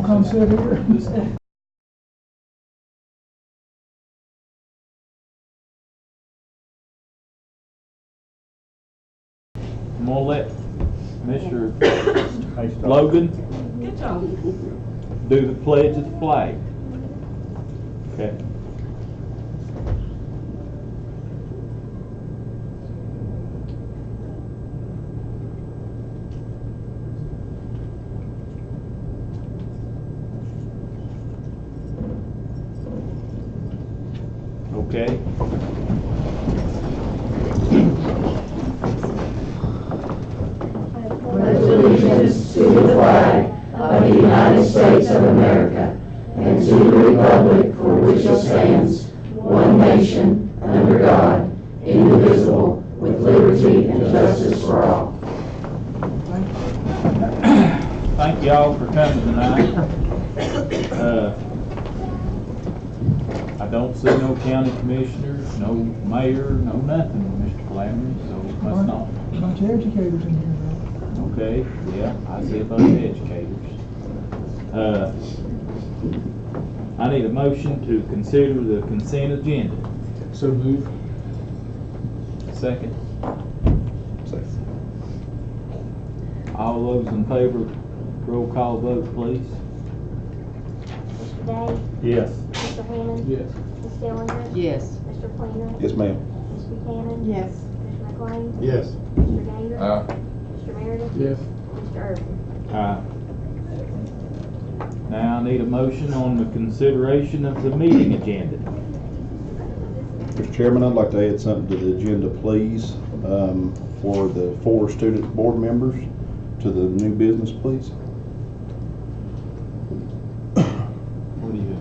come sit here? I'm gonna let Mr. Logan do the pledge of the flag. Okay. Okay. Pledge allegiance to the flag of the United States of America and to the republic for which it stands, one nation, under God, indivisible, with liberty and justice for all. Thank you all for coming tonight. I don't see no county commissioners, no mayor, no nothing, Mr. Flannery, so it must not. A bunch of educators in here, though. Okay, yeah, I see a bunch of educators. I need a motion to consider the consent agenda. So move. Second. All those in favor, roll call vote, please. Mr. Day? Yes. Mr. Hammond? Yes. Ms. Dillinger? Yes. Mr. Fleener? Yes, ma'am. Ms. Buchanan? Yes. Mr. McLean? Yes. Mr. Ganger? Mr. Meredith? Yes. Mr. Irvin? Aye. Now I need a motion on the consideration of the meeting agenda. Mr. Chairman, I'd like to add something to the agenda, please, for the 4 student board members to the new business, please. What do you?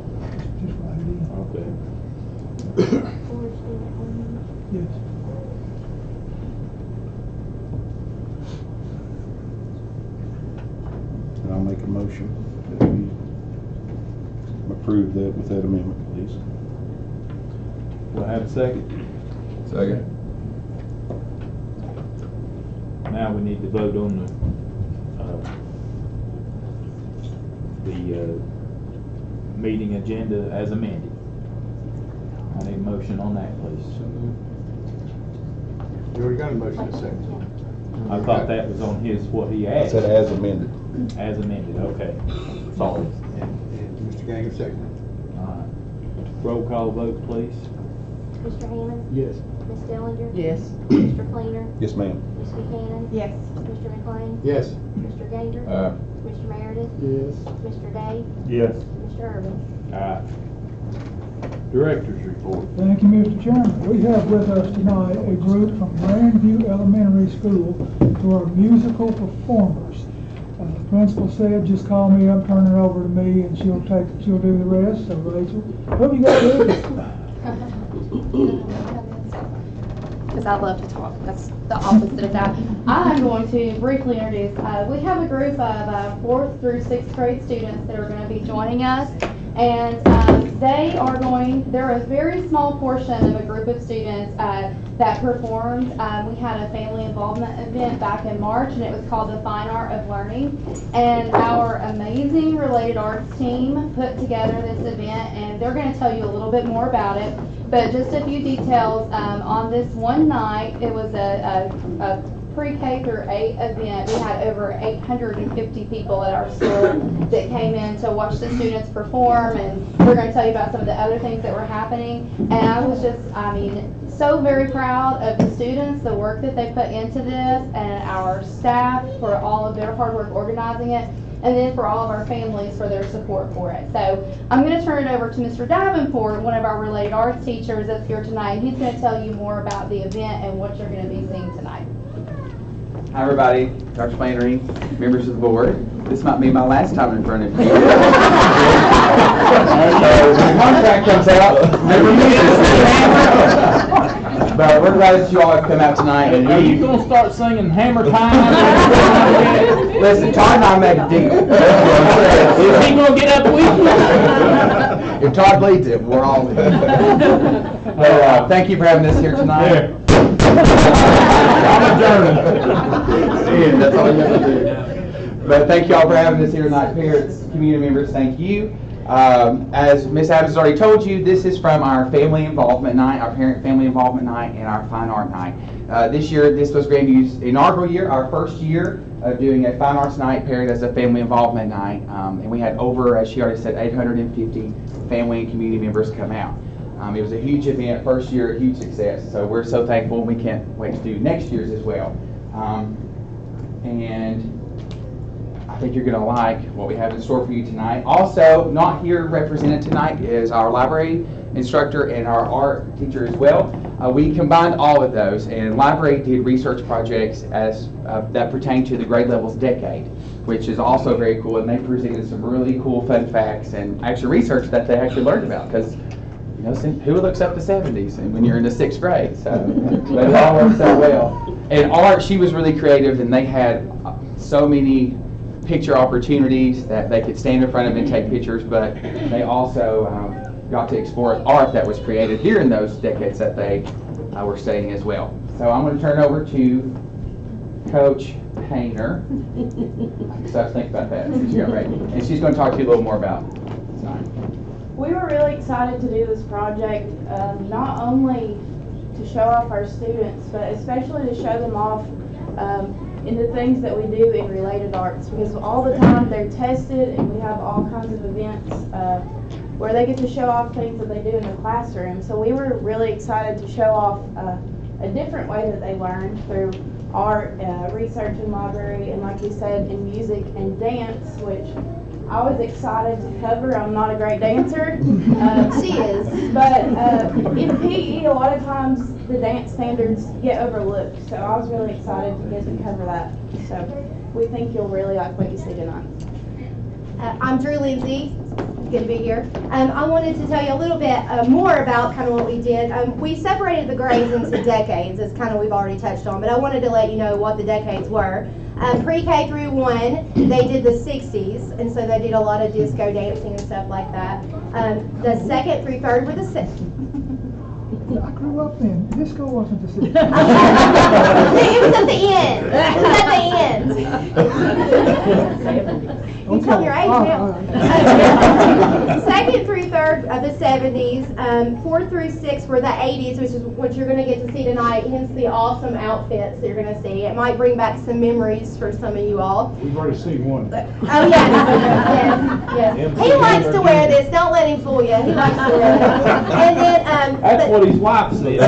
Just write it in. Okay. Four student board members. Yes. And I'll make a motion that we approve that with that amendment, please. Do I have a second? Second. Now we need to vote on the meeting agenda as amended. I need a motion on that, please. So move. You already got a motion in a second. I thought that was on his, what he I asked. said as amended. As amended, okay. Sorry. And Mr. Ganger seconded. All right. Roll call vote, please. Mr. Hammond? Yes. Ms. Dillinger? Yes. Mr. Fleener? Yes, ma'am. Ms. Buchanan? Yes. Mr. McLean? Yes. Mr. Ganger? Mr. Meredith? Yes. Mr. Day? Yes. Mr. Irvin? Director's report. Thank you, Mr. Chairman. We have with us tonight a group from Grandview Elementary School who are musical performers. The principal said, just call me up, turn it over to me, and she'll do the rest. So, Rachel, what have you got to do? Because I love to talk. That's the opposite of that. I'm going to briefly introduce. We have a group of 4th through 6th grade students that are going to be joining us. And they're a very small portion of a group of students that performed. We had a family involvement event back in March, and it was called the Fine Art of Learning. And our amazing Related Arts team put together this event, and they're going to tell you a little bit more about it. But just a few details. On this one night, it was a pre-K through 8 event. We had over 850 people at our school that came in to watch the students perform, and we're going to tell you about some of the other things that were happening. And I was just, so very proud of the students, the work that they put into this, and our staff for all of their hard work organizing it, and then for all of our families for their support for it. So I'm going to turn it over to Mr. Davenport, one of our Related Arts teachers that's here tonight, and he's going to tell you more about the event and what you're going to be seeing tonight. Hi everybody, Dr. Flannery, members of the board. This might be my last time in front of you. So when the contract comes out, never this. But we're glad that you all have come out tonight. And Are you going to start singing Hammer Time? Listen, Todd and I made a deal. Is he going to get up with you? If Todd leads it, we're all in. But thank you for having us here tonight. I'm adjourning. That's all you have to do. But thank you all for having us here tonight. Parents, community members, thank you. As Ms. Adams has already told you, this is from our family involvement night, our parent family involvement night, and our fine art night. This year, this was Grandview's inaugural year, our first year of doing a fine arts night paired as a family involvement night. And we had over, as she already said, 850 family and community members come out. It was a huge event, first year, a huge success. So we're so thankful, and we can't wait to do next year's as well. And I think you're going to like what we have in store for you tonight. Also, not here represented tonight is our library instructor and our art teacher as well. We combined all of those, and library did research projects as that pertain to the grade levels decade, which is also very cool. And they presented some really cool fun facts and actually research that they actually learned about, because you know, who looks up the 70s and when you're in the 6th grade? So they all work so well. And art, she was really creative, and they had so many picture opportunities that they could stand in front of and take pictures, but they also got to explore art that was created during those decades that they were studying as well. So I'm going to turn over to Coach Painter. So I was thinking about that. She got ready. And she's going to talk to you a little more about tonight. We were really excited to do this project, not only to show off our students, but especially to show them off in the things that we do in related arts, because all the time they're tested, and we have all kinds of events where they get to show off things that they do in the classroom. So we were really excited to show off a different way that they learn through art, research in library, and like you said, in music and dance, which I was excited to cover. I'm not a great dancer. She is. But in PE, a lot of times the dance standards get overlooked. So I was really excited to get to cover that. So we think you'll really like what you see tonight. I'm Drew Lindsay. Good to be here. I wanted to tell you a little bit more about kind of what we did. We separated the grades into decades, as kind of we've already touched on, but I wanted to let you know what the decades were. Pre-K through 1, they did the 60s, and so they did a lot of disco dancing and stuff like that. The 2nd through 3rd were the 60s. I grew up then. Disco wasn't the city. It was at the end. It was at the end. You tell me your age now. 2nd through 3rd of the 70s. 4th through 6th were the 80s, which is what you're going to get to see tonight, hence the awesome outfits that you're going to see. It might bring back some memories for some of you all. We've already seen one. Oh, yes. He likes to wear this. Don't let him fool you. He likes to wear this. And then, That's what his wife said.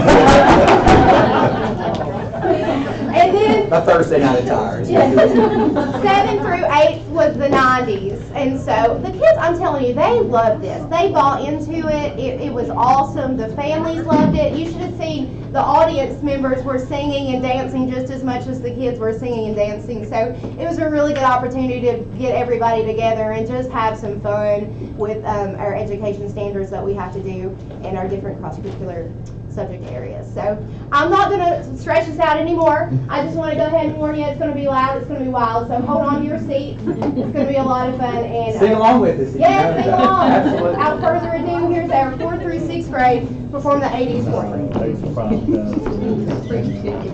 and then My Thursday night attire. 7 through 8 was the 90s, and so the kids, I'm telling you, they loved this. They bought into it. It was awesome. The families loved it. You should have seen the audience members were singing and dancing just as much as the kids were singing and dancing. So it was a really good opportunity to get everybody together and just have some fun with our education standards that we have to do in our different cross-curricular subject areas. So I'm not going to stretch this out anymore. I just want to go ahead and warn you, it's going to be loud, it's going to be wild, so hold on to your seats. It's going to be a lot of fun. And Sing along with us. yes, sing along. Absolutely. Without further ado, here's our 4th through 6th grade perform the 80s for you.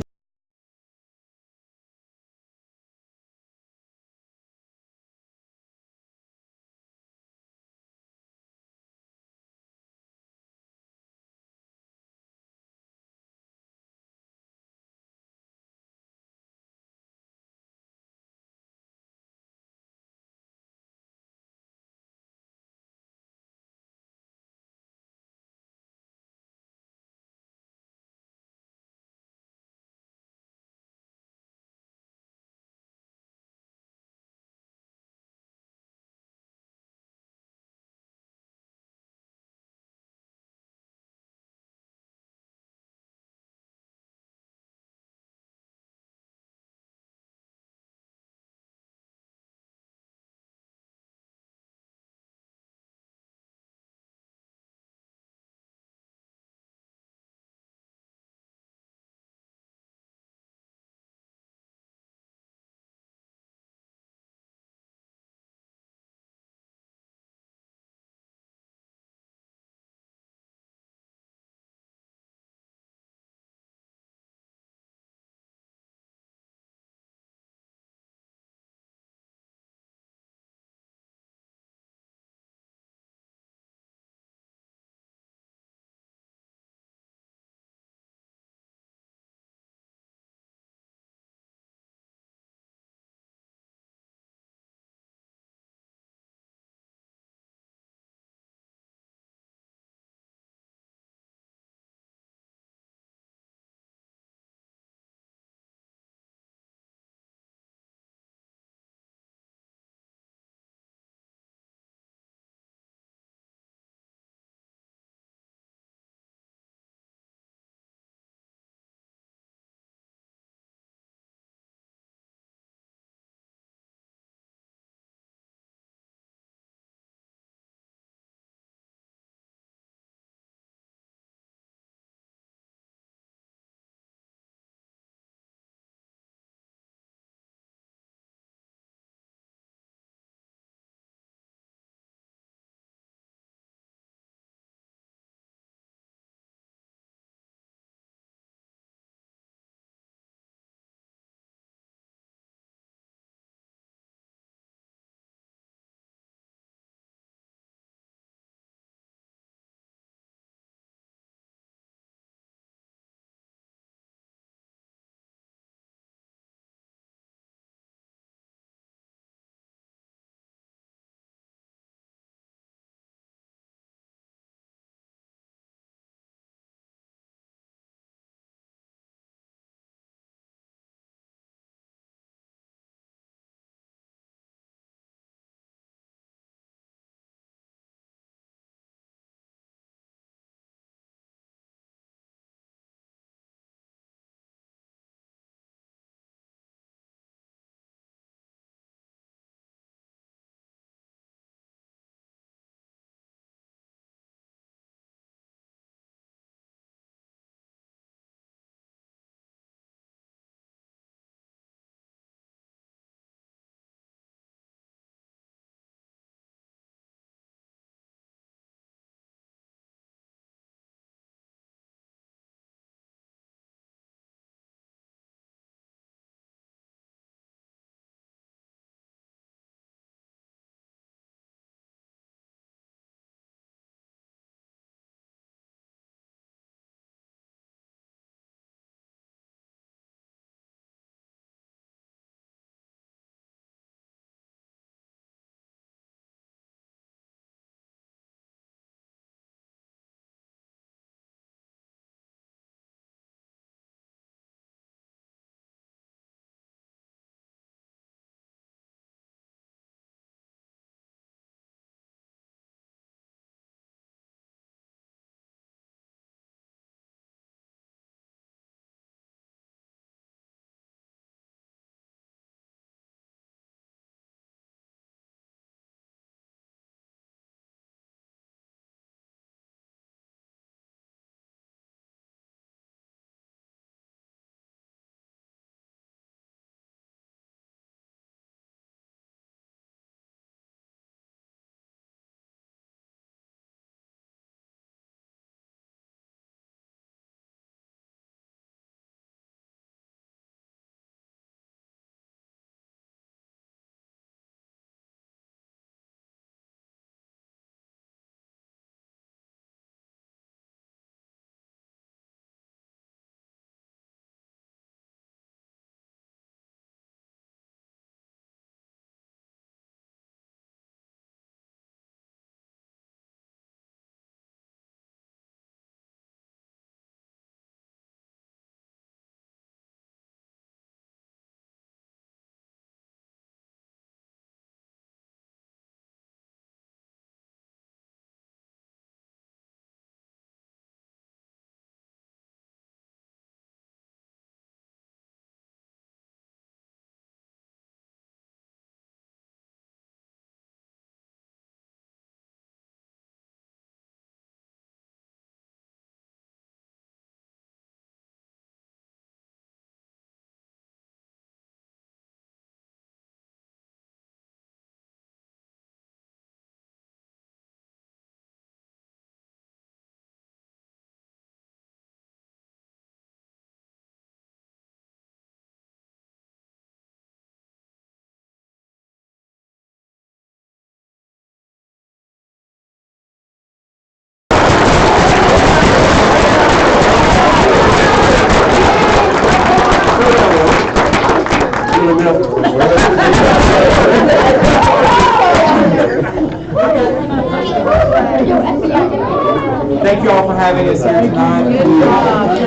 having us here tonight. Good job.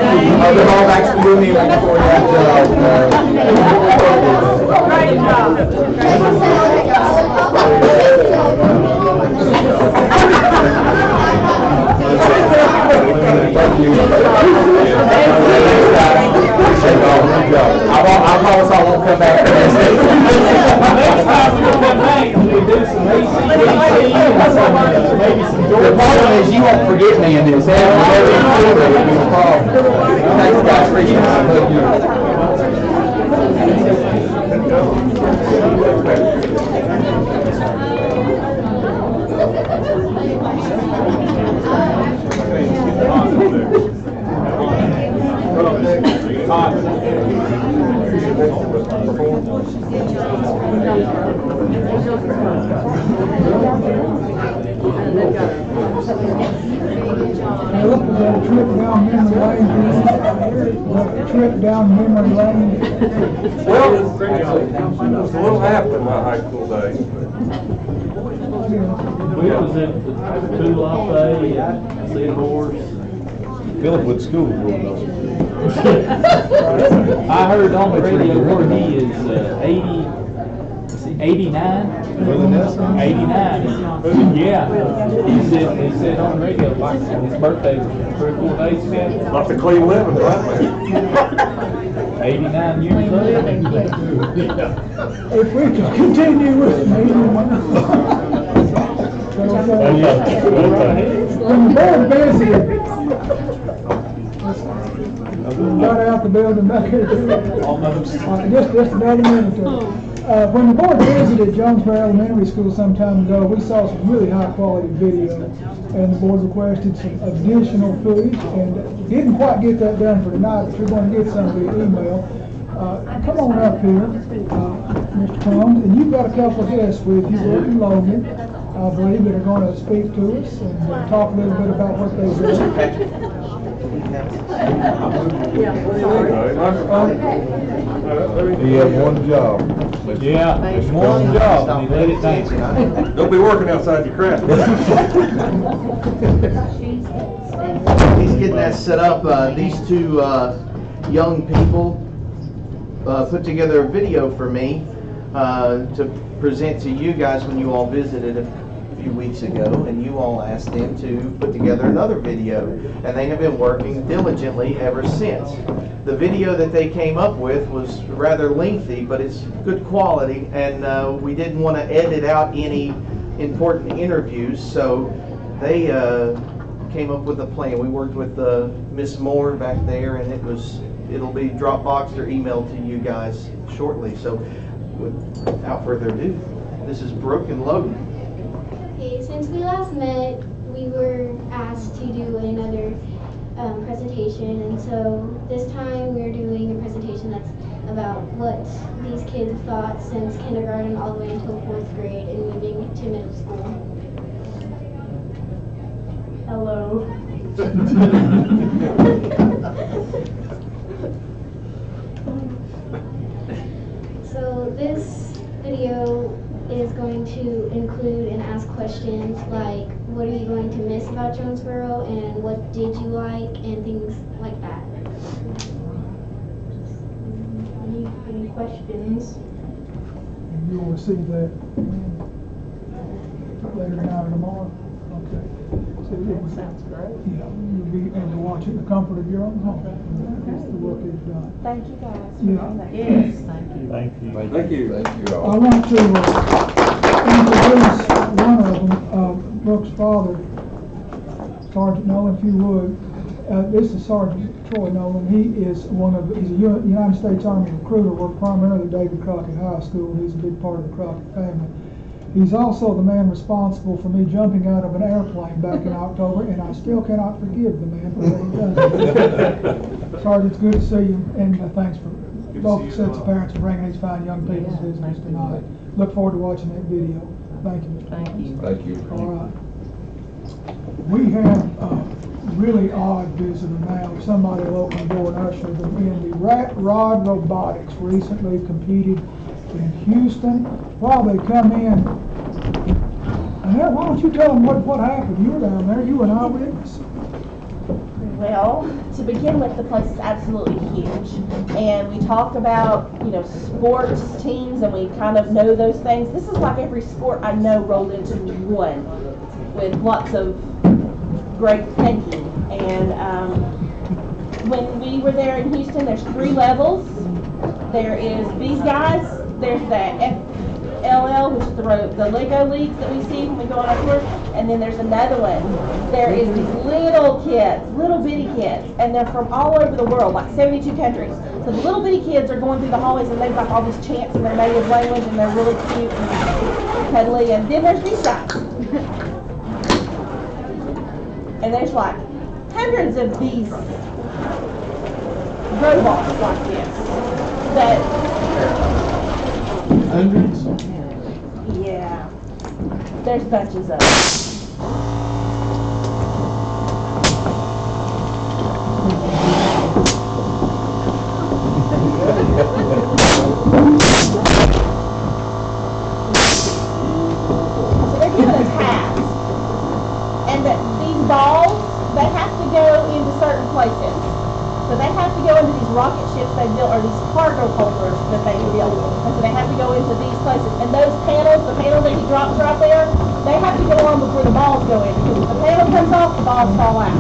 Oh, they're all actually doing me right before I promise I won't come back. Next time we'll come back and we'll do some ACDC and maybe some The problem is you won't forget me in this. Thanks, guys. Appreciate Well, was that a trip down memory lane? Was that a trip down memory lane? Well, it's a little after my high school days. We was at the Two Lafayette, Seahorse. Philip went to school before I heard on the radio where he is 89. Really, Nelson? 89. Yeah. He said on the radio like his birthday was 3 or 4 days ago. Like the clean living, right? 89 years old. If we could continue with me. When the board visited, got out the building back here. Almost. Just about a minute ago. When the board visited Jonesboro Elementary School some time ago, we saw some really high quality video, and the board requested some additional footage, and didn't quite get that done for tonight, but you're going to get some via email. Come on up here, Mr. Combs, and you've got a couple of guests with you, Rick and Logan, I believe, that are going to speak to us and talk a little bit about what they do. He had one job. Yeah, there's one job, and he let it thank you. Don't be working outside your craft. He's getting that set up. These two young people put together a video for me to present to you guys when you all visited a few weeks ago, and you all asked them to put together another video, and they have been working diligently ever since. The video that they came up with was rather lengthy, but it's good quality, and we didn't want to edit out any important interviews, so they came up with a plan. We worked with Miss Moore back there, and it'll be Dropboxed or emailed to you guys shortly. So without further ado, this is Brooke and Logan. Okay, since we last met, we were asked to do another presentation, and so this time we're doing a presentation that's about what these kids have thought since kindergarten all the way until 4th grade and moving to middle school. Hello. So this video is going to include and ask questions like, what are you going to miss about Jonesboro, and what did you like, and things like that. Any questions? You'll receive that later tonight or tomorrow. Okay. So sounds great. Yeah, you'll be able to watch it in the comfort of your own home. That's the work is done. Thank you guys. Yeah. Yes, thank you. Thank you. Thank you. I want to introduce one of them, Brooke's father, Sergeant Nolan, if you would. This is Sergeant Troy Nolan. He's a United States Army recruiter, worked primarily at David Crockett High School. He's a big part of the Crockett family. He's also the man responsible for me jumping out of an airplane back in October, and I still cannot forgive the man for what he done. Sergeant, it's good to see you, and thanks for both sets of parents for bringing these fine young people to visit us tonight. Look forward to watching that video. Thank you, Mr. Thank you. Thank you. All right. We have a really odd visitor now. Somebody will open the door and usher them in. The Rat Rod Robotics recently competed in Houston. While they come in, and why don't you tell them what happened? You were down there. You were an eyewitness. Well, to begin with, the place is absolutely huge. And we talk about, sports teams, and we kind of know those things. This is like every sport I know rolled into one, with lots of great thinking. And when we were there in Houston, there's 3 levels. There is these guys, there's the FLL, which is the Lego leagues that we see when we go on our tour, and then there's another one. There is these little kids, little bitty kids, and they're from all over the world, like 72 countries. So the little bitty kids are going through the hallways, and they've got all these chants in their native language, and they're really cute and cuddly. And then there's these guys. And there's like hundreds of these robots like this. Hundreds? Yeah. There's bunches of them. So they're given a task. And these balls, they have to go into certain places. So they have to go into these rocket ships they built, or these cargo holders that they built. And so they have to go into these places. And those panels, the panels that he drops right there, they have to go on before the balls go in. Because if the panel comes off, the balls fall out.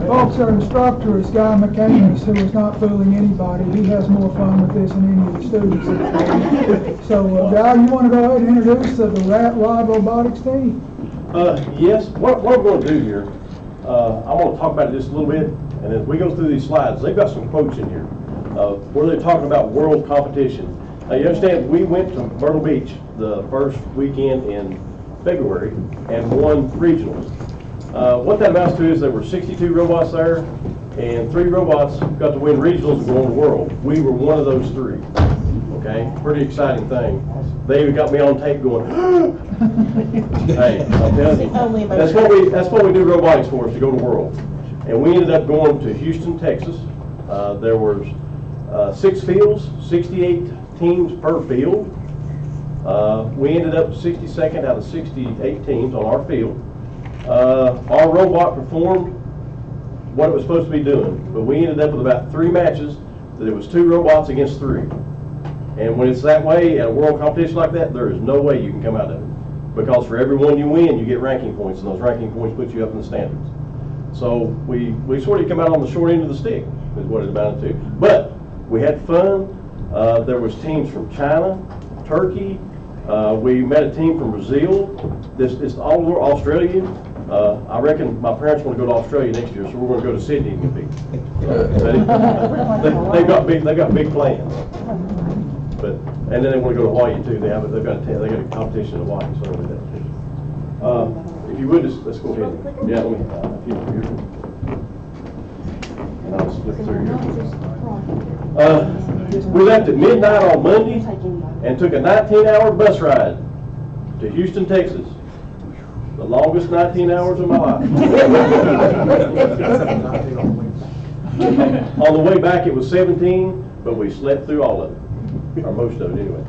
Folks, our instructor is Guy McCamus, who is not fooling anybody. He has more fun with this than any of the students. So, Guy, you want to go ahead and introduce the Rat Rod Robotics team? Yes. What we're going to do here, I want to talk about it just a little bit, and as we go through these slides, they've got some quotes in here where they're talking about world competition. Now, you understand, we went to Myrtle Beach the first weekend in February and won regionals. What that amounts to is there were 62 robots there, and 3 robots got to win regionals and go on the world. We were one of those 3. Okay, pretty exciting thing. They even got me on tape going, hey, I'm telling you, that's what we do robotics for, is to go to the world. And we ended up going to Houston, Texas. There was 6 fields, 68 teams per field. We ended up 62nd out of 68 teams on our field. Our robot performed what it was supposed to be doing, but we ended up with about 3 matches that it was 2 robots against 3. And when it's that way at a world competition like that, there is no way you can come out of it. Because for every one you win, you get ranking points, and those ranking points put you up in the standards. So we sort of come out on the short end of the stick, is what it amounted to. But we had fun. There was teams from China, Turkey. We met a team from Brazil. This is all over Australia. I reckon my parents want to go to Australia next year, so we're going to go to Sydney and compete. They've got big plans. And then they want to go to Hawaii too. They've got a competition in Hawaii, so with that too. If you would, just let's go ahead. Yeah, let me. If you here. And I'll split through here. We left at midnight on Monday and took a 19-hour bus ride to Houston, Texas. The longest 19 hours of my life. On the way back it was 17, but we slept through all of it, or most of it anyway.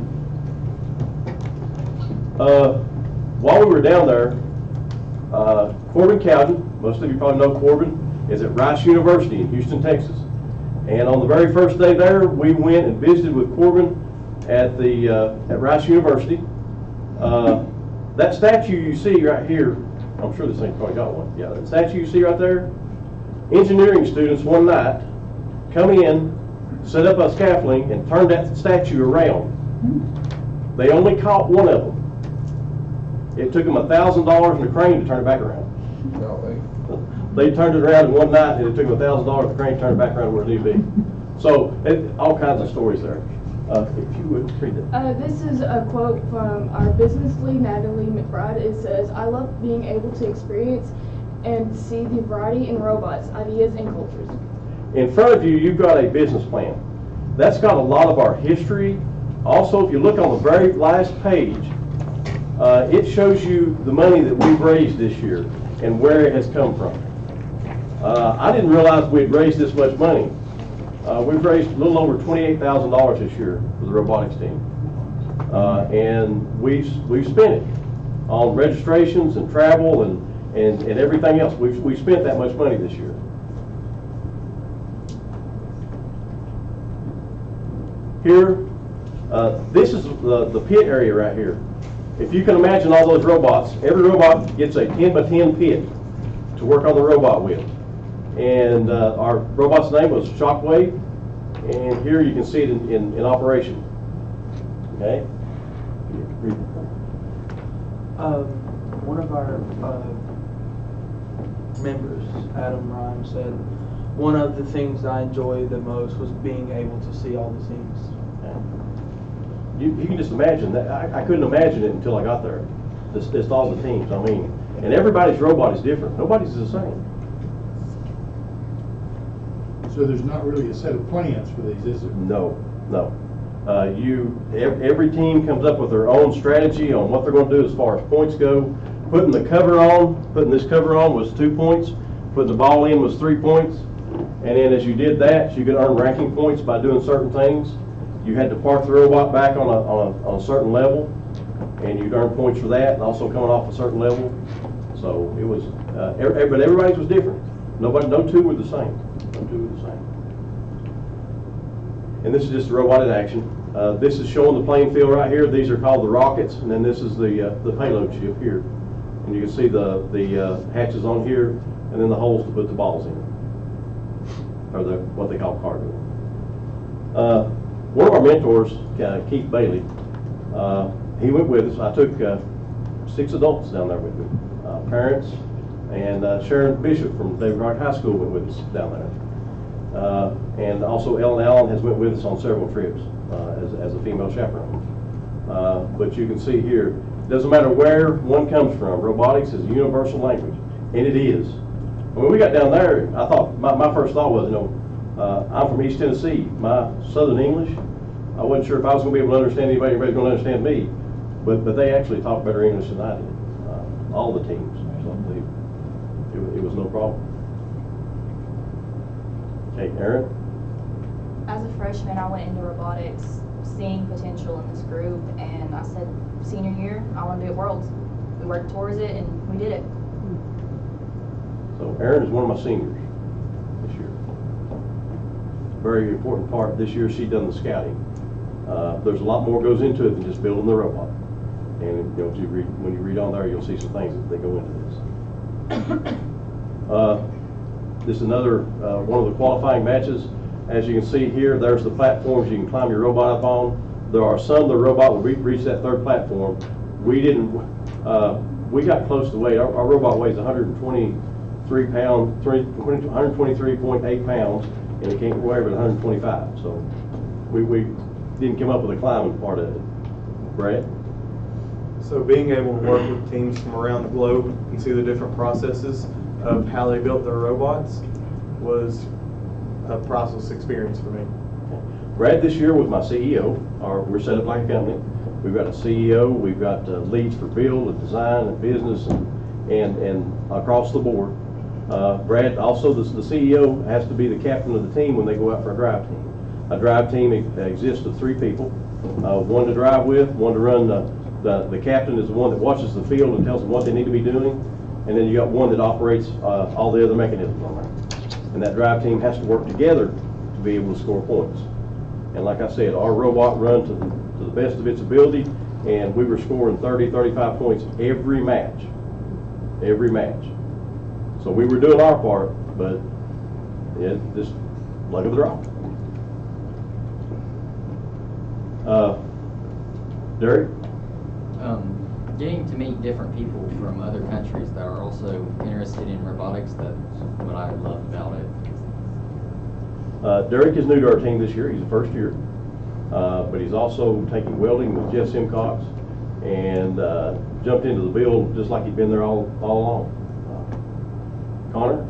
While we were down there, Corbin Cowden, most of you probably know Corbin, is at Rice University in Houston, Texas. And on the very first day there, we went and visited with Corbin at Rice University. That statue you see right here, I'm sure this thing's probably got one. Yeah, that statue you see right there, engineering students one night come in, set up a scaffolding, and turned that statue around. They only caught one of them. It took them $1,000 and a crane to turn it back around. They turned it around in one night, and it took them $1,000 and a crane to turn it back around where it needed to be. So, all kinds of stories there. If you would read it. This is a quote from our business lead, Natalie McBride. It says, "I love being able to experience and see the variety in robots, ideas, and cultures." In front of you, you've got a business plan. That's got a lot of our history. Also, if you look on the very last page, it shows you the money that we've raised this year and where it has come from. I didn't realize we'd raised this much money. We've raised a little over $28,000 this year for the robotics team. And we've spent it on registrations and travel and everything else. We've spent that much money this year. Here, this is the pit area right here. If you can imagine all those robots, every robot gets a 10 by 10 pit to work on the robot with. And our robot's name was Shockwave, and here you can see it in operation. Okay? One of our members, Adam Ryan, said one of the things I enjoy the most was being able to see all the teams. You can just imagine that. I couldn't imagine it until I got there. Just all the teams. I mean, and everybody's robot is different. Nobody's the same. So there's not really a set of plans for these, is there? No, no. Every team comes up with their own strategy on what they're going to do as far as points go. Putting this cover on was 2 points. Putting the ball in was 3 points. And then as you did that, you could earn ranking points by doing certain things. You had to park the robot back on a certain level, and you'd earn points for that, and also coming off a certain level. So it was, but everybody's was different. No two were the same. No two were the same. And this is just the robot in action. This is showing the playing field right here. These are called the rockets, and then this is the payload ship here. And you can see the hatches on here, and then the holes to put the balls in, or what they call cargo. One of our mentors, Keith Bailey, he went with us. I took 6 adults down there with me, parents, and Sharon Bishop from David Wright High School went with us down there. And also Ellen Allen has went with us on several trips as a female chaperone. But you can see here, it doesn't matter where one comes from, robotics is a universal language, and it is. When we got down there, I thought, my first thought was, I'm from East Tennessee. My Southern English, I wasn't sure if I was going to be able to understand anybody was going to understand me. But they actually talk better English than I did, all the teams. So it was no problem. Okay, Aaron? As a freshman, I went into robotics seeing potential in this group, and I said, senior year, I want to be at Worlds. We worked towards it, and we did it. So Aaron is one of my seniors this year. Very important part. This year she done the scouting. There's a lot more goes into it than just building the robot. And when you read on there, you'll see some things that go into this. This is another one of the qualifying matches. As you can see here, there's the platforms you can climb your robot up on. There are some the robot will reach that third platform. We didn't. We got close to weight. Our robot weighs 123 pounds, 123.8 pounds, and it can't weigh over 125. So we didn't come up with a climbing part of it. Brad? So being able to work with teams from around the globe and see the different processes of how they built their robots was a priceless experience for me. Brad this year was my CEO. We're set up like a company. We've got a CEO, we've got leads for build and design and business and across the board. Brad, also the CEO has to be the captain of the team when they go out for a drive team. A drive team exists of 3 people, one to drive with, one to run. The captain is the one that watches the field and tells them what they need to be doing, and then you got one that operates all the other mechanisms on there. And that drive team has to work together to be able to score points. And like I said, our robot run to the best of its ability, and we were scoring 30, 35 points every match. Every match. So we were doing our part, but just luck of the draw. Derek? Getting to meet different people from other countries that are also interested in robotics, that's what I love about it. Derek is new to our team this year. He's a first year. But he's also taking welding with Jeff Simcox and jumped into the build just like he'd been there all along. Connor?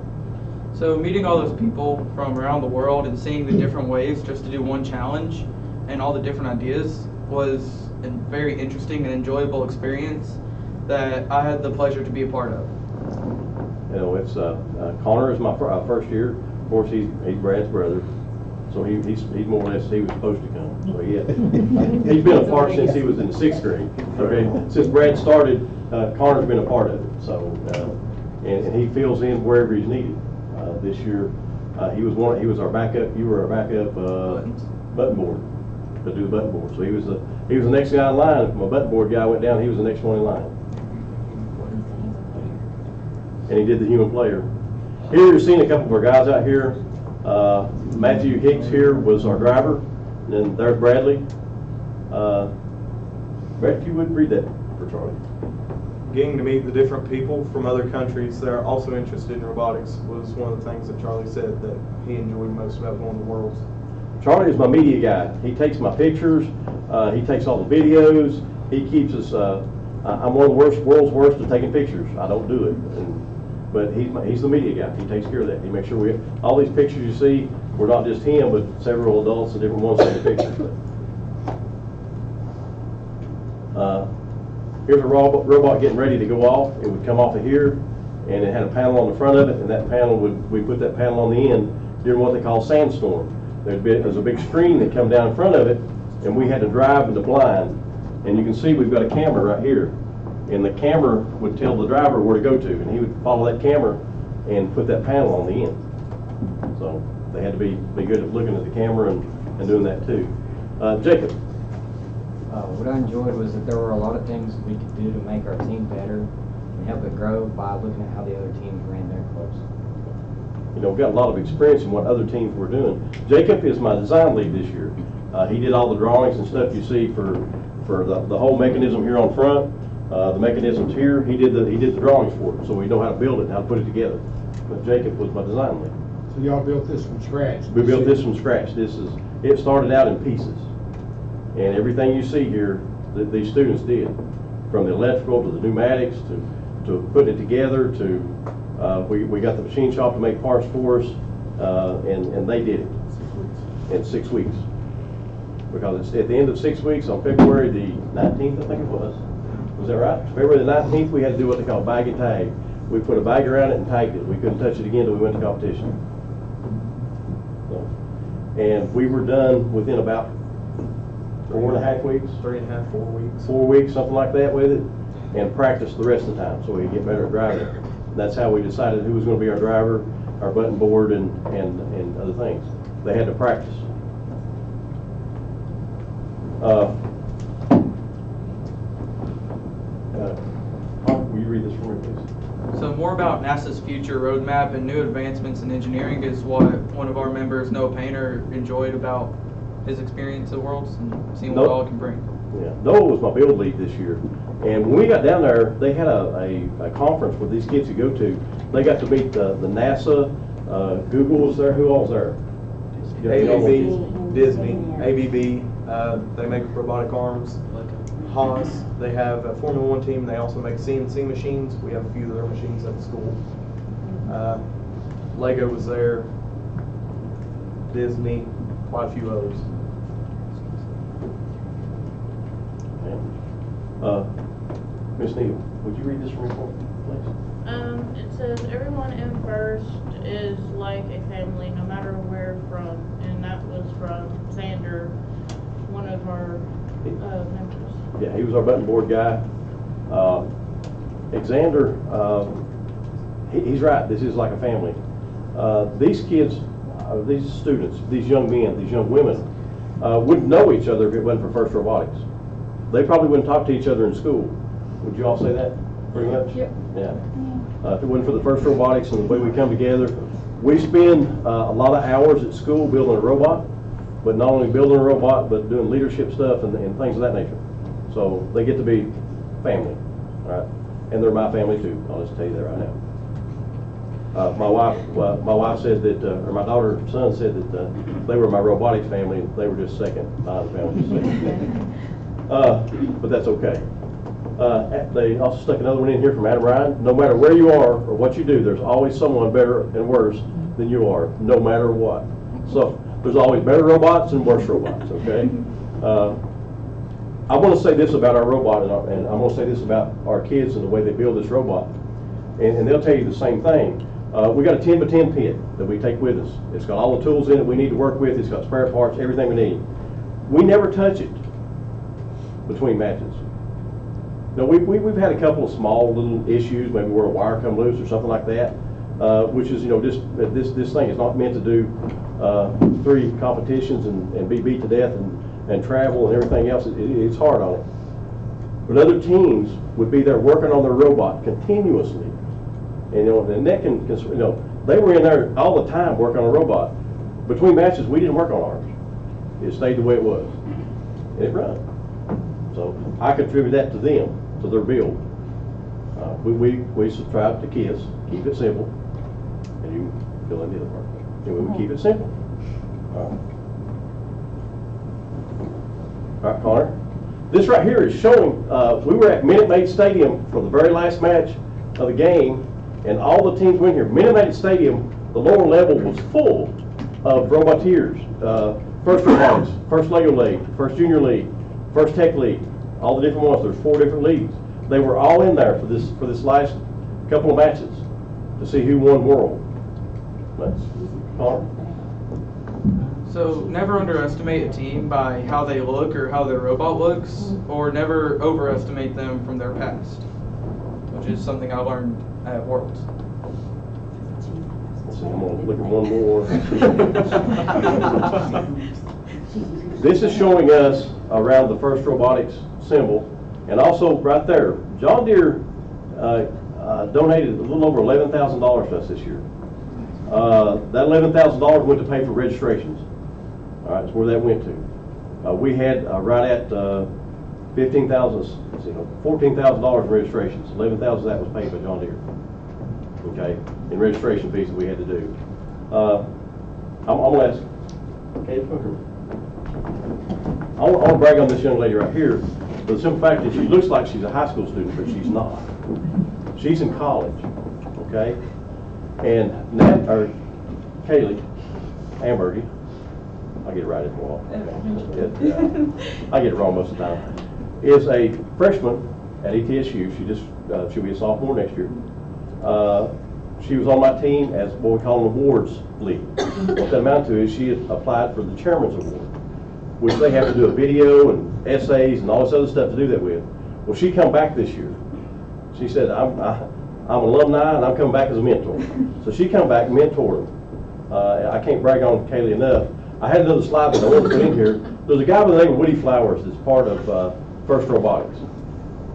So meeting all those people from around the world and seeing the different ways just to do one challenge and all the different ideas was a very interesting and enjoyable experience that I had the pleasure to be a part of. It's Connor is my first year. Of course, he's Brad's brother, So he's more or less, he was supposed to come. So he's been a part since he was in the 6th grade. Okay, since Brad started, Connor's been a part of it. So, and he fills in wherever he's needed. This year, he was our backup. You were our backup button board to do the button board. So he was the next guy in line. If my button board guy went down, he was the next one in line. And he did the human player. Here you're seeing a couple of our guys out here. Matthew Hicks here was our driver, and then there's Bradley. Brad, if you would read that for Charlie. Getting to meet the different people from other countries that are also interested in robotics was one of the things that Charlie said that he enjoyed most about going to Worlds. Charlie is my media guy. He takes my pictures, he takes all the videos, he keeps us, I'm one of the world's worst at taking pictures. I don't do it. But he's the media guy. He takes care of that. He makes sure all these pictures you see, we're not just him, but several adults and different ones taking pictures. Here's a robot getting ready to go off. It would come off of here, and it had a panel on the front of it, and that panel we put that panel on the end during what they call sandstorm. There's a big screen that come down in front of it, and we had to drive in the blind. And you can see we've got a camera right here. And the camera would tell the driver where to go to, and he would follow that camera and put that panel on the end. So they had to be good at looking at the camera and doing that too. Jacob. What I enjoyed was that there were a lot of things we could do to make our team better and help it grow by looking at how the other teams ran their clubs. You know, we've got a lot of experience in what other teams were doing. Jacob is my design lead this year. He did all the drawings and stuff you see for the whole mechanism here on front. The mechanisms here, he did the drawings for it, so we know how to build it and how to put it together. But Jacob was my design lead. So y'all built this from scratch? We built this from scratch. It started out in pieces. And everything you see here, these students did. From the electrical to the pneumatics to putting it together to, we got the machine shop to make parts for us, and they did it in 6 weeks. Because it's at the end of 6 weeks, on February the 19th, I think it was. Was that right? February the 19th, we had to do what they call bag and tag. We put a bag around it and tagged it. We couldn't touch it again until we went to competition. So, and we were done within about 4.5 weeks. 3.5, 4 weeks. 4 weeks, something like that with it, and practiced the rest of the time so we could get better at driving. That's how we decided who was going to be our driver, our button board, and other things. They had to practice. Will you read this for me, please? So more about NASA's future roadmap and new advancements in engineering is what one of our members, Noah Painter, enjoyed about his experience at Worlds and seeing what all it can bring. Yeah, Noah was my build lead this year. And when we got down there, they had a conference where these kids could go to. They got to meet the NASA, Google was there, who all was there? ABB, Disney, ABB, they make robotic arms. Haas, they have a Formula One team. They also make CNC machines. We have a few of their machines at the school. Lego was there. Disney, quite a few others. Miss Neal, would you read this for me, please? It says everyone in FIRST is like a family, no matter where from, and that was from Xander, one of our members. Yeah, he was our button board guy. Xander, he's right. This is like a family. These kids, these students, these young men, these young women, wouldn't know each other if it wasn't for FIRST Robotics. They probably wouldn't talk to each other in school. Would you all say that? Pretty much? Yep. Yeah. If it wasn't for the FIRST Robotics and the way we come together, we spend a lot of hours at school building a robot, but not only building a robot, but doing leadership stuff and things of that nature. So they get to be family, all right? And they're my family too. I'll just tell you that right now. My wife said that, or my daughter's son said that they were my robotics family, and they were just second. My family just second. But that's okay. They also stuck another one in here from Adam Ryan. No matter where you are or what you do, there's always someone better and worse than you are, no matter what. So there's always better robots and worse robots, okay? I want to say this about our robot, and I'm going to say this about our kids and the way they build this robot. And they'll tell you the same thing. We got a 10 by 10 pit that we take with us. It's got all the tools in it we need to work with. It's got spare parts, everything we need. We never touch it between matches. Now, we've had a couple of small little issues, maybe where a wire come loose or something like that, which is, just, this thing is not meant to do 3 competitions and be beat to death and travel and everything else. It's hard on it. But other teams would be there working on their robot continuously. And that can, they were in there all the time working on a robot. Between matches, we didn't work on ours. It stayed the way it was. And it run. So I contribute that to them, to their build. We subscribe to KISS, keep it simple, and you can fill in the other part. And we would keep it simple. All right, Connor. This right here is showing, we were at Minute Maid Stadium for the very last match of the game, and all the teams went here. Minute Maid Stadium, the lower level was full of roboteers. First robotics, first Lego League, first Junior League, first Tech League, all the different ones. There's 4 different leagues. They were all in there for this last couple of matches to see who won world. That's Connor. So never underestimate a team by how they look or how their robot looks, or never overestimate them from their past, which is something I learned at Worlds. Let's see, I'm gonna look at one more. This is showing us around the First Robotics symbol, and also right there, John Deere donated a little over $11,000 to us this year. That $11,000 went to pay for registrations. All right, that's where that went to. We had right at $14,000 in registrations. $11,000 of that was paid by John Deere. Okay, in registration fees that we had to do. I'm gonna ask Kate Booker. I want to brag on this young lady right here for the simple fact that she looks like she's a high school student, but she's not. She's in college. Okay, and Kaylee Ambergy. I get it right every while. I get it wrong most of the time. Is a freshman at ETSU. She'll be a sophomore next year. She was on my team as what we call an awards lead. What that amounted to is she had applied for the Chairman's Award, which they have to do a video and essays and all this other stuff to do that with. Well, she come back this year. She said, I'm an alumni and I'm coming back as a mentor. So she come back and mentored them. I can't brag on Kaylee enough. I had another slide that I wanted to put in here. There's a guy by the name of Woody Flowers that's part of First Robotics.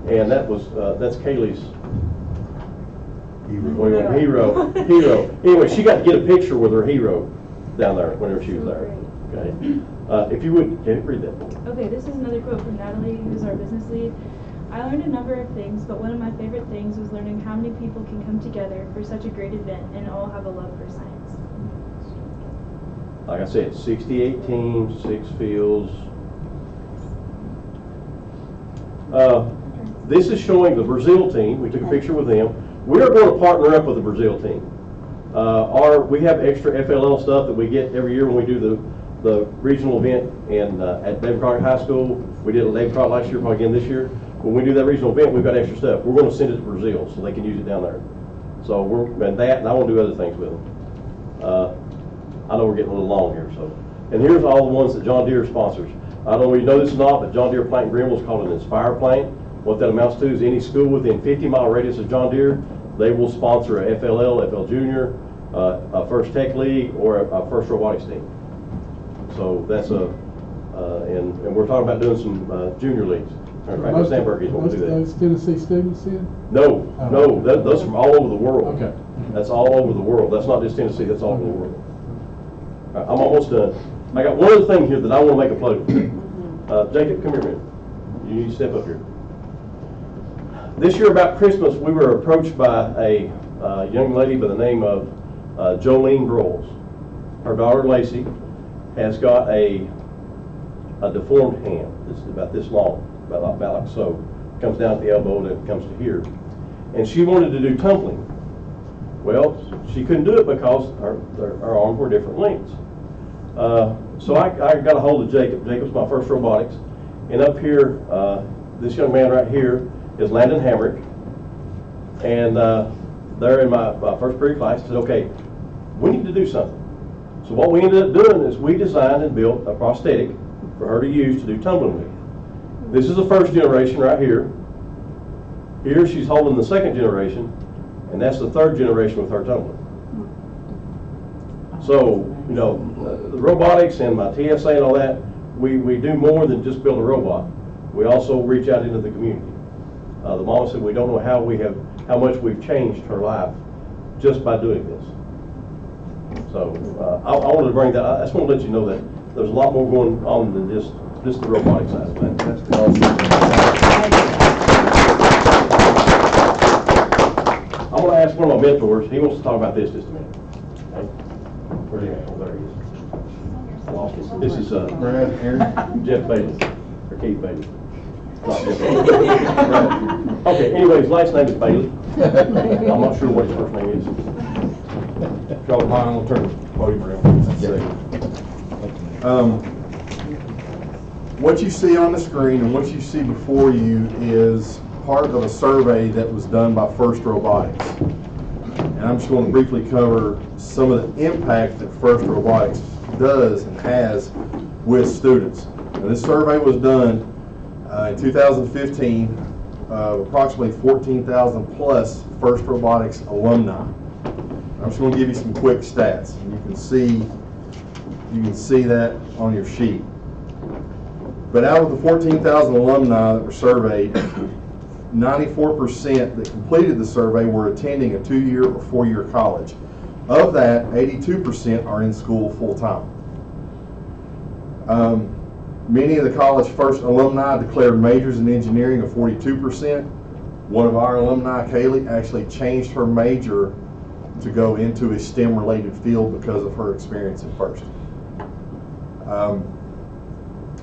And that's Kaylee's hero. Anyway, she got to get a picture with her hero down there whenever she was there. Okay. If you would, can you read that? Okay, this is another quote from Natalie, who's our business lead. I learned a number of things, but one of my favorite things was learning how many people can come together for such a great event and all have a love for science. Like I said, 68 teams, 6 fields. This is showing the Brazil team. We took a picture with them. We are going to partner up with the Brazil team. We have extra FLL stuff that we get every year when we do the regional event at David Crockett High School. We did it at David Crockett last year, probably again this year. When we do that regional event, we've got extra stuff. We're going to send it to Brazil so they can use it down there. So and I want to do other things with them. I know we're getting a little long here, so. And here's all the ones that John Deere sponsors. I don't know if you know this or not, but John Deere Plant in Greenville is called an Inspire Plant. What that amounts to is any school within 50-mile radius of John Deere, they will sponsor a FLL, FL Junior, a First Tech League, or a First Robotics team. So that's and we're talking about doing some junior leagues. Most those Tennessee students in? No, those from all over the world. Okay. That's all over the world. That's not just Tennessee, that's all over the world. I'm almost done. I got one other thing here that I want to make a plug with. Jacob, come here a minute. You need to step up here. This year about Christmas, we were approached by a young lady by the name of Jolene Groles. Her daughter Lacey has got a deformed hand. It's about this long, about like so. It comes down at the elbow and it comes to here. And she wanted to do tumbling. Well, she couldn't do it because her arms were different lengths. So I got a hold of Jacob. Jacob's my First Robotics. And up here, this young man right here is Landon Hamrick. And there in my first period class, I said, okay, we need to do something. So what we ended up doing is we designed and built a prosthetic for her to use to do tumbling with. This is the first generation right here. Here she's holding the second generation, and that's the third generation with her tumbling. So, you know, the robotics and my TSA and all that, we do more than just build a robot. We also reach out into the community. The mom said we don't know how much we've changed her life just by doing this. So I wanted to bring that. I just want to let you know that there's a lot more going on than just the robotic side of it. That's awesome. I'm going to ask one of my mentors. He wants to talk about this just a minute. Okay? Where's he at? Oh, there he is. I lost him. This is Brad, Aaron, Jeff Bailey, or Keith Bailey. Not Jeff Bailey. Okay. Anyways, last name is Bailey. I'm not sure what his first name is. Y'all mind, I'll turn the podium around. What you see on the screen and what you see before you is part of a survey that was done by First Robotics. And I'm just going to briefly cover some of the impact that First Robotics does and has with students. Now, this survey was done in 2015 of approximately 14,000 plus First Robotics alumni. I'm just going to give you some quick stats, and you can see that on your sheet. But out of the 14,000 alumni that were surveyed, 94% that completed the survey were attending a 2-year or 4-year college. Of that, 82% are in school full-time. Many of the college first alumni declared majors in engineering of 42%. One of our alumni, Kaylee, actually changed her major to go into a STEM-related field because of her experience at First.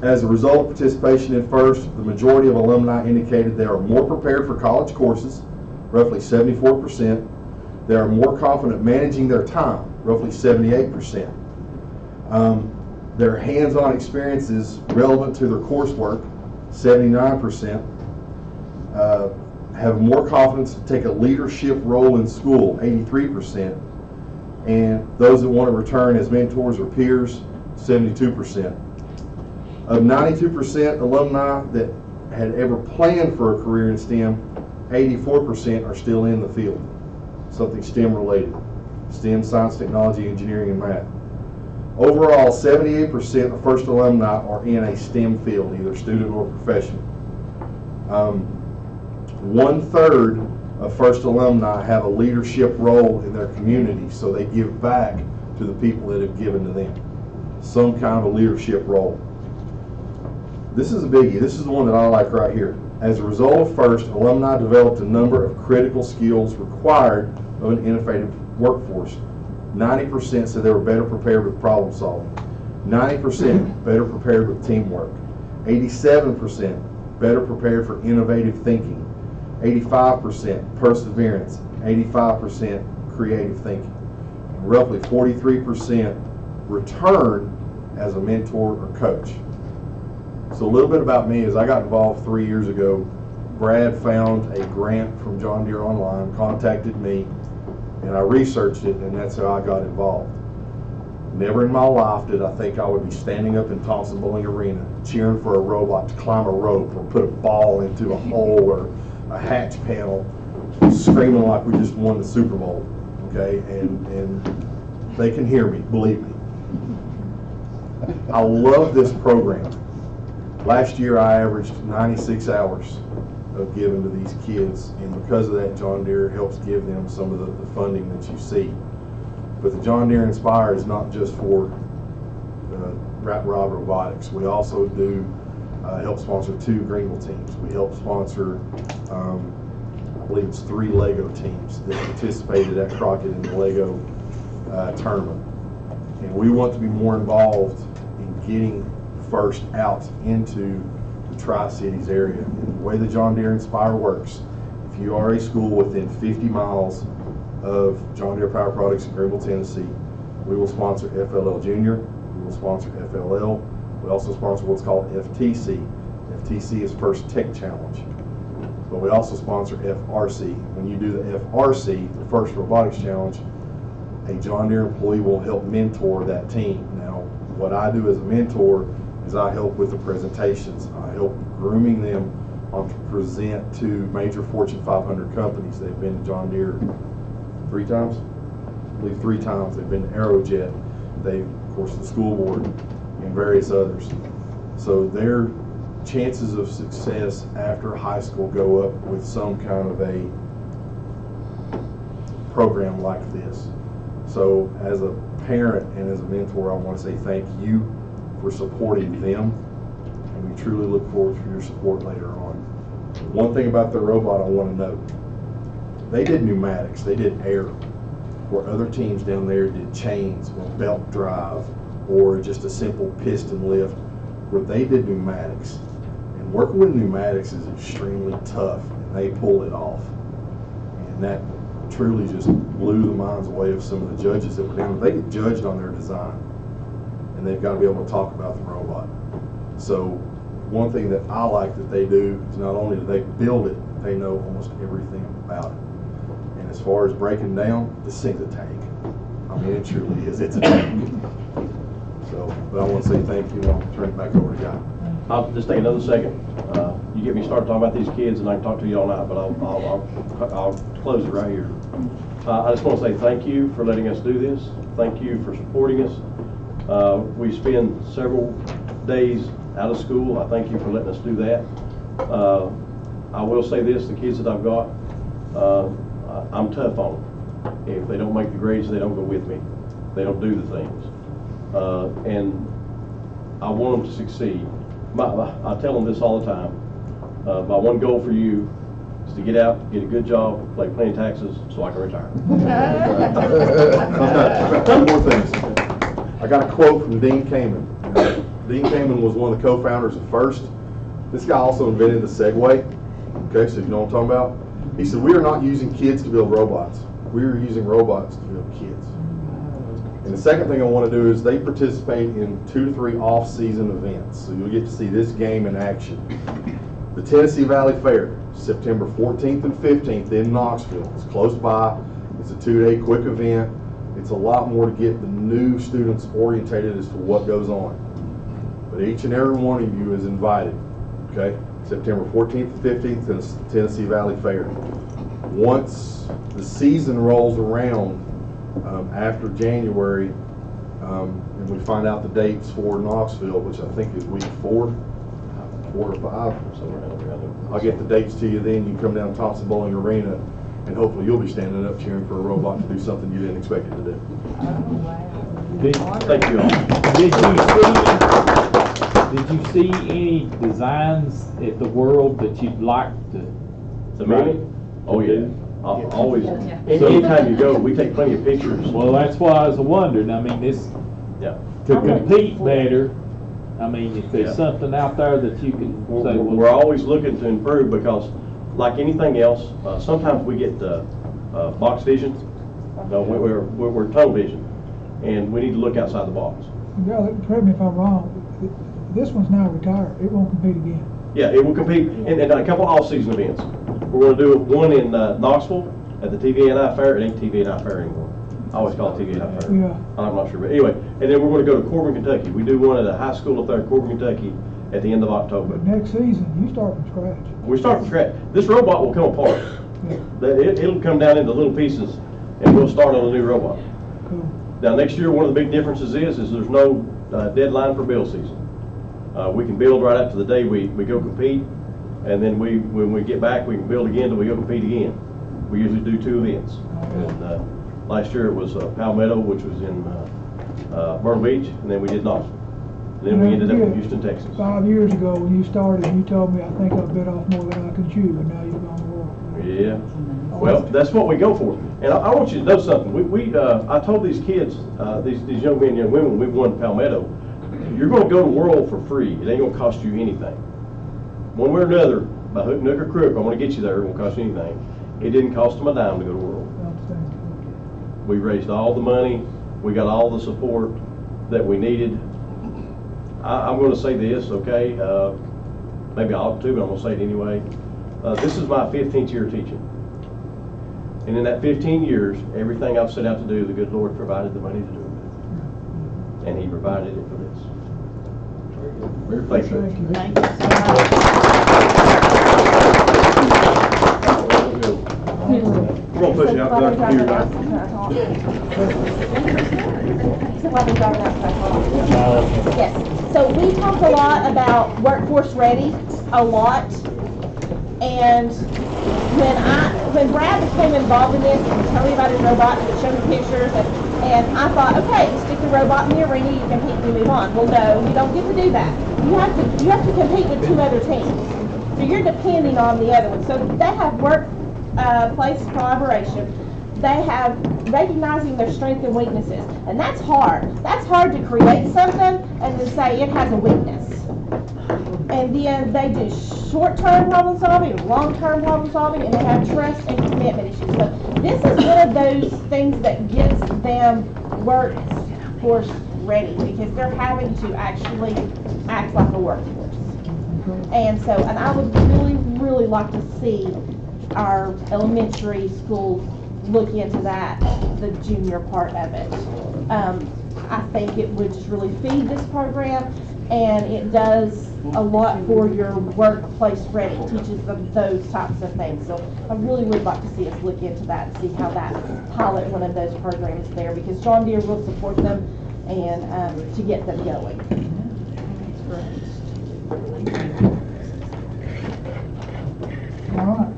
As a result of participation in First, the majority of alumni indicated they are more prepared for college courses, roughly 74%. They are more confident managing their time, roughly 78%. Their hands-on experiences relevant to their coursework, 79%. Have more confidence to take a leadership role in school, 83%. And those that want to return as mentors or peers, 72%. Of 92% alumni that had ever planned for a career in STEM, 84% are still in the field, something STEM related. STEM, science, technology, engineering, and math. Overall, 78% of First alumni are in a STEM field, either student or professional. 1/3 of First alumni have a leadership role in their community, so they give back to the people that have given to them. Some kind of a leadership role. This is a biggie. This is the one that I like right here. As a result of First, alumni developed a number of critical skills required of an innovative workforce. 90% said they were better prepared with problem solving. 90% better prepared with teamwork. 87% better prepared for innovative thinking. 85% perseverance. 85% creative thinking. And roughly 43% return as a mentor or coach. So a little bit about me is I got involved 3 years ago. Brad found a grant from John Deere Online, contacted me, and I researched it, and that's how I got involved. Never in my life did I think I would be standing up in Thompson Bowling Arena cheering for a robot to climb a rope or put a ball into a hole or a hatch panel, screaming like we just won the Super Bowl, okay? And they can hear me, believe me. I love this program. Last year I averaged 96 hours of giving to these kids, and because of that, John Deere helps give them some of the funding that you see. But the John Deere Inspire is not just for Rat Rod Robotics. We also do help sponsor 2 Greenville teams. We help sponsor, I believe it's 3 Lego teams that participated at Crockett in the Lego tournament. And we want to be more involved in getting First out into the Tri-Cities area. And the way the John Deere Inspire works, if you are a school within 50 miles of John Deere Power Products in Greenville, Tennessee, we will sponsor FLL Junior, we will sponsor FLL, we also sponsor what's called FTC. FTC is First Tech Challenge. but we also sponsor FRC. When you do the FRC, the First Robotics Challenge, a John Deere employee will help mentor that team. Now, what I do as a mentor is I help with the presentations. I help grooming them on to present to major Fortune 500 companies. They've been to John Deere 3 times? I believe 3 times. They've been to Aerojet. They've, of course, the school board and various others. So their chances of success after high school go up with some kind of a program like this. So as a parent and as a mentor, I want to say thank you for supporting them, and we truly look forward to your support later on. One thing about the robot I want to note, they did pneumatics, they did air, where other teams down there did chains or belt drive or just a simple piston lift, where they did pneumatics. And working with pneumatics is extremely tough, and they pulled it off. And that truly just blew the minds away of some of the judges that were down there. They get judged on their design, and they've got to be able to talk about the robot. So one thing that I like that they do is not only do they build it, they know almost everything about it. And as far as breaking down, this thing's a tank. I mean, it truly is. It's a tank. So, but I want to say thank you, and I'll turn it back over to Guy. I'll just take another second. You get me started talking about these kids, and I can talk to you all night, but I'll close it right here. I just want to say thank you for letting us do this. Thank you for supporting us. We spend several days out of school. I thank you for letting us do that. I will say this, the kids that I've got, I'm tough on them. If they don't make the grades, they don't go with me. They don't do the things. And I want them to succeed. I tell them this all the time. My one goal for you is to get out, get a good job, play paying taxes, so I can retire. Two more things. I got a quote from Dean Kamen. Dean Kamen was one of the co-founders of FIRST. This guy also invented the Segway. Okay, so you know what I'm talking about? He said, we are not using kids to build robots. We are using robots to build kids. And the second thing I want to do is they participate in 2 to 3 off-season events. So you'll get to see this game in action. The Tennessee Valley Fair, September 14th and 15th in Knoxville. It's close by. It's a 2-day quick event. It's a lot more to get the new students orientated as to what goes on. But each and every one of you is invited. Okay? September 14th and 15th to the Tennessee Valley Fair. Once the season rolls around, after January, and we find out the dates for Knoxville, which I think is week 4 or 5. I'll get the dates to you then. You can come down to Thompson Bowling Arena, and hopefully you'll be standing up cheering for a robot to do something you didn't expect it to do. Thank you all. Did you see any designs at the World that you'd like to? The meeting? Oh yeah. Always. Anytime you go, we take plenty of pictures. Well, that's why I was wondering. I mean, this to compete better. I mean, if there's something out there that you can say, well, we're always looking to improve because, like anything else, sometimes we get box vision. No, we're tunnel vision, and we need to look outside the box. Yeah, correct me if I'm wrong. This one's now retired. It won't compete again. Yeah, it will compete in a couple off-season events. We're going to do one in Knoxville at the TVNI Fair. It ain't TVNI Fair anymore. I always call it TVNI Fair. Yeah. I'm not sure, but anyway. And then we're going to go to Corbin, Kentucky. We do one at a high school up there in Corbin, Kentucky at the end of October. But next season, you start from scratch. We start from scratch. This robot will come apart. It'll come down into little pieces, and we'll start on a new robot. Cool. Now, next year, one of the big differences is there's no deadline for build season. We can build right up to the day we go compete, and then when we get back, we can build again till we go compete again. We usually do 2 events. And last year it was Palmetto, which was in Myrtle Beach, and then we did Knoxville. And then we ended up in Houston, Texas. 5 years ago when you started, you told me I think I bit off more than I can chew, and now you've gone to war. Yeah. Well, that's what we go for. And I want you to know something. I told these kids, these young men and young women, we won Palmetto, you're going to go to World for free. It ain't going to cost you anything. One way or another, by hook, nook, or crook, I'm going to get you there. It won't cost you anything. It didn't cost them a dime to go to World. We raised all the money. We got all the support that we needed. I'm going to say this, okay? Maybe I ought to, but I'm going to say it anyway. This is my 15th year teaching. And in that 15 years, everything I've set out to do, the good Lord provided the money to do it. And He provided it for this. Thank you. Thank you so We're going to push it out to our computer now. Yes, so we talked a lot about workforce ready, a lot. And when Brad became involved in this, he would tell me about his robot, he would show me pictures, and I thought, okay, you stick the robot in the arena, you compete, you move on. Well, no, you don't get to do that. You have to compete with 2 other teams. So you're depending on the other one. So they have workplace collaboration. They have recognizing their strengths and weaknesses, and that's hard. That's hard to create something and then say it has a weakness. And then they do short-term problem solving, long-term problem solving, and they have trust and commitment issues. So this is one of those things that gets them workforce ready because they're having to actually act like a workforce. And I would really, really like to see our elementary schools look into that, the junior part of it. I think it would just really feed this program, and it does a lot for your workplace ready. It teaches them those types of things. So I really would like to see us look into that and see how that pilot one of those programs there, because John Deere will support them and to get them going. All right.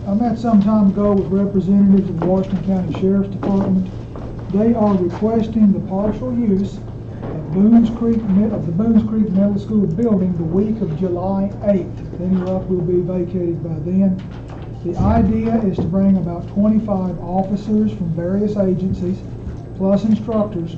I met some time ago with representatives of the Washington County Sheriff's Department. They are requesting the partial use of the Boones Creek Middle School building the week of July 8th. Any luck will be vacated by then. The idea is to bring about 25 officers from various agencies, plus instructors,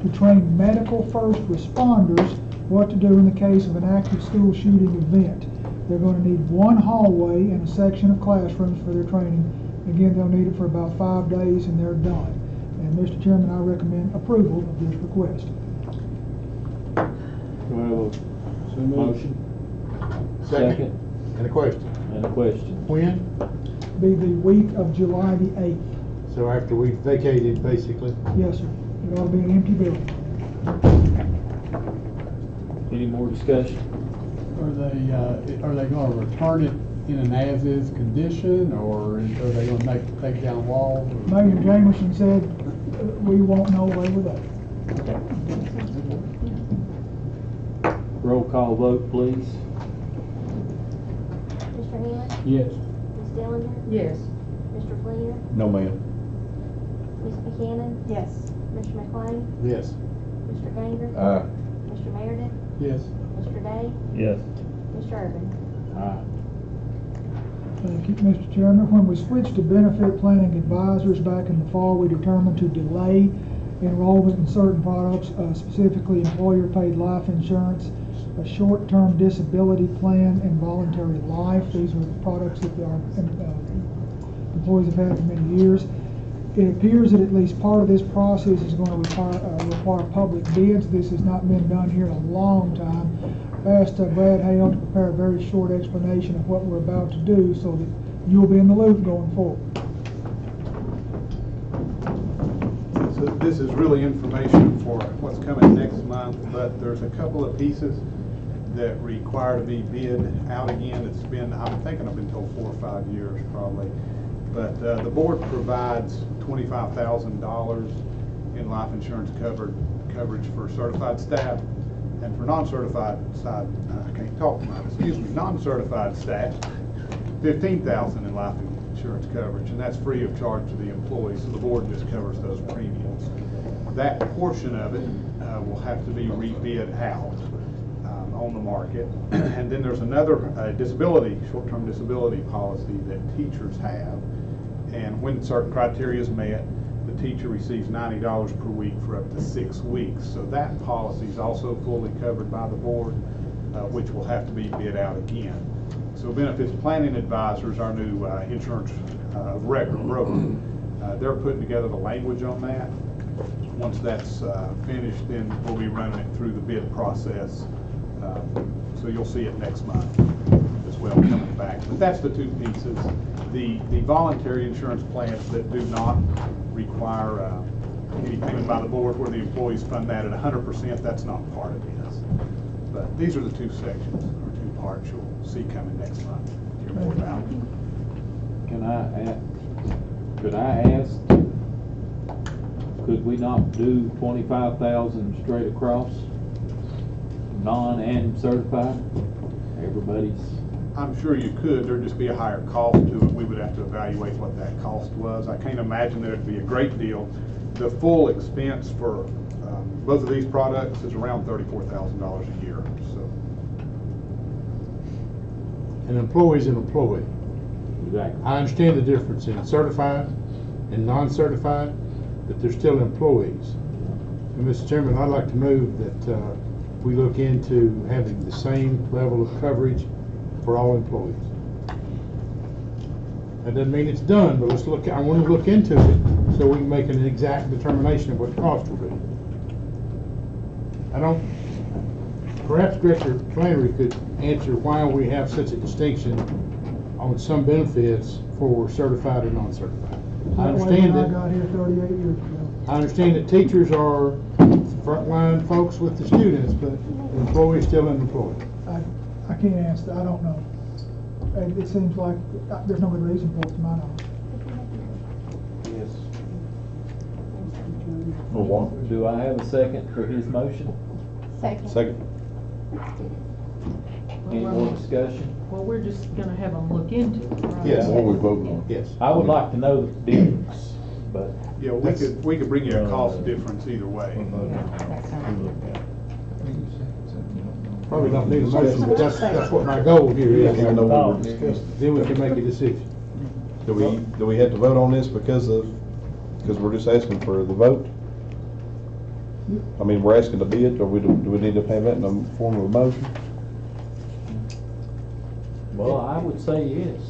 to train medical first responders what to do in the case of an active school shooting event. They're going to need one hallway and a section of classrooms for their training. Again, they'll need it for about 5 days and they're done. And Mr. Chairman, I recommend approval of this request. Do I have a motion? Second. And a question. And a question. When? Be the week of July the 8th. So after we vacated, basically? Yes, sir. It ought to be an empty building. Any more discussion? Are they going to return it in an as-is condition, or are they going to take down walls? Mayor Jamerson said we won't know where we're at. Roll call vote, please. Mr. Healy? Yes. Ms. Dillinger? Yes. Mr. Fleener? No, ma'am. Ms. Buchanan? Yes. Mr. McLean? Yes. Mr. Ganger? Aye. Mr. Meredith? Yes. Mr. Day? Yes. Mr. Urban? Aye. Thank you, Mr. Chairman. When we switched to benefit planning advisors back in the fall, we determined to delay enrollment in certain products, specifically employer-paid life insurance, a short-term disability plan, and voluntary life. These are products that our employees have had for many years. It appears that at least part of this process is going to require public bids. This has not been done here in a long time. I asked Brad Hale to prepare a very short explanation of what we're about to do so that you'll be in the loop going forward. So this is really information for what's coming next month, but there's a couple of pieces that require to be bid out again. It's been, I'm thinking I've been told 4 or 5 years probably. But the board provides $25,000 in life insurance coverage for certified staff, and for non-certified non-certified staff, $15,000 in life insurance coverage, and that's free of charge to the employees. So the board just covers those premiums. That portion of it will have to be rebid out on the market. And then there's another short-term disability policy that teachers have. And when certain criteria is met, the teacher receives $90 per week for up to 6 weeks. So that policy is also fully covered by the board, which will have to be bid out again. So Benefits Planning Advisors, our new insurance record broker, they're putting together the language on that. Once that's finished, then we'll be running it through the bid process. So you'll see it next month as well coming back. But that's the two pieces. The voluntary insurance plans that do not require any payment by the board where the employees fund that at 100%, that's not part of this. But these are the two sections, or two parts you'll see coming next month. Hear more about. Could I ask, could we not do 25,000 straight across, non and certified? Everybody's. I'm sure you could, there'd just be a higher cost to it. We would have to evaluate what that cost was. I can't imagine that it'd be a great deal. The full expense for both of these products is around $34,000 a year, so. An employee is an employee. Exactly. I understand the difference in certified and non-certified, but they're still employees. And Mr. Chairman, I'd like to move that we look into having the same level of coverage for all employees. That doesn't mean it's done, but let's look. I want to look into it so we can make an exact determination of what the cost will be. Perhaps Director Flannery could answer why we have such a distinction on some benefits for certified and non-certified. I understand I that. got here 38 years ago. I understand that teachers are frontline folks with the students, but the employee is still an employee. I can't answer that. I don't know. It seems like there's no good reason for it to my knowledge. Yes. Do I have a second for his motion? Second. Any more discussion? Well, we're just gonna have them look into it, right? Yes. What we voting on. Yes. I would like to know the difference, but. Yeah, we could bring you a cost difference either way. Probably don't need a motion, but that's what my goal here is. I know what we're discussing. Then we can make a decision. Do we have to vote on this because we're just asking for the vote? I mean, we're asking to bid, or do we need to have that in the form of a motion? Well, I would say yes,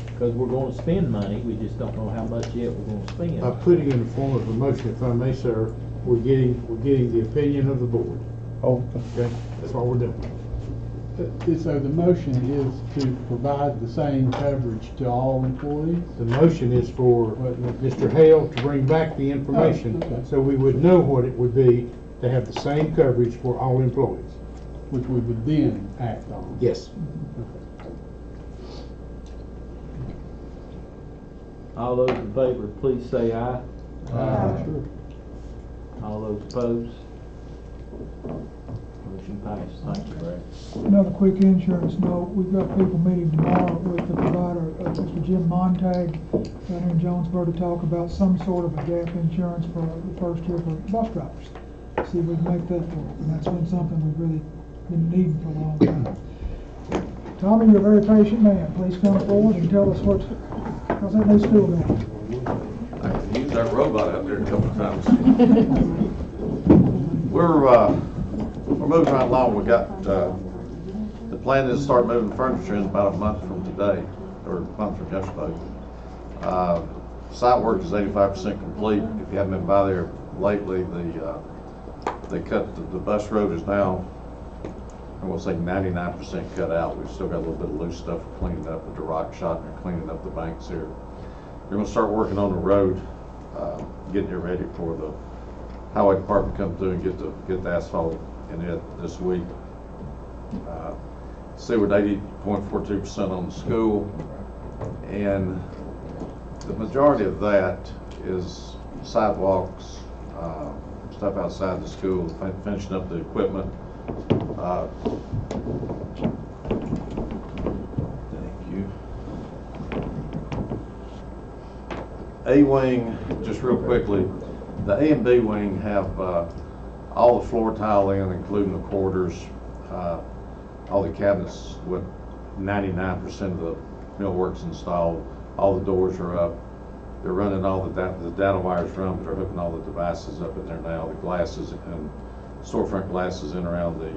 because we're gonna spend money, we just don't know how much yet we're gonna spend. By putting it in the form of a motion, if I may, sir, we're getting the opinion of the board. Oh, okay. That's what we're doing. So the motion is to provide the same coverage to all employees? The motion is for Mr. Hale to bring back the information, so we would know what it would be to have the same coverage for all employees. Which we would then act on? Yes. All those in favor, please say aye. Aye. All those opposed? Motion passed. Thank you, Brad. Another quick insurance note, we've got people meeting tomorrow with the provider, Mr. Jim Montag, down here in Jonesboro, to talk about some sort of a gap insurance for the first year for bus drivers. See if we can make that work, and that's been something we've really been needing for a long time. Tommy, you're a very patient man. Please come forward and tell us how's that new school going? I can use that robot out there a couple of times. We're moving right along. We got, the plan is to start moving furniture in about a month from today, or a month from yesterday. Site work is 85% complete. If you haven't been by there lately, they cut, the bus road is now, I want to say 99% cut out. We've still got a little bit of loose stuff cleaning up with the rock shot, and they're cleaning up the banks here. They're going to start working on the road, getting it ready for the highway department to come through and get the asphalt in it this week. See, we're at 80.42% on the school, and the majority of that is sidewalks, stuff outside the school, finishing up the equipment. Thank you. A-wing, just real quickly, the A and B wing have all the floor tile in, including the quarters, all the cabinets with 99% of the millwork's installed. All the doors are up. They're running all the data wires run, but they're hooking all the devices up in there now. The glasses and storefront glasses in around the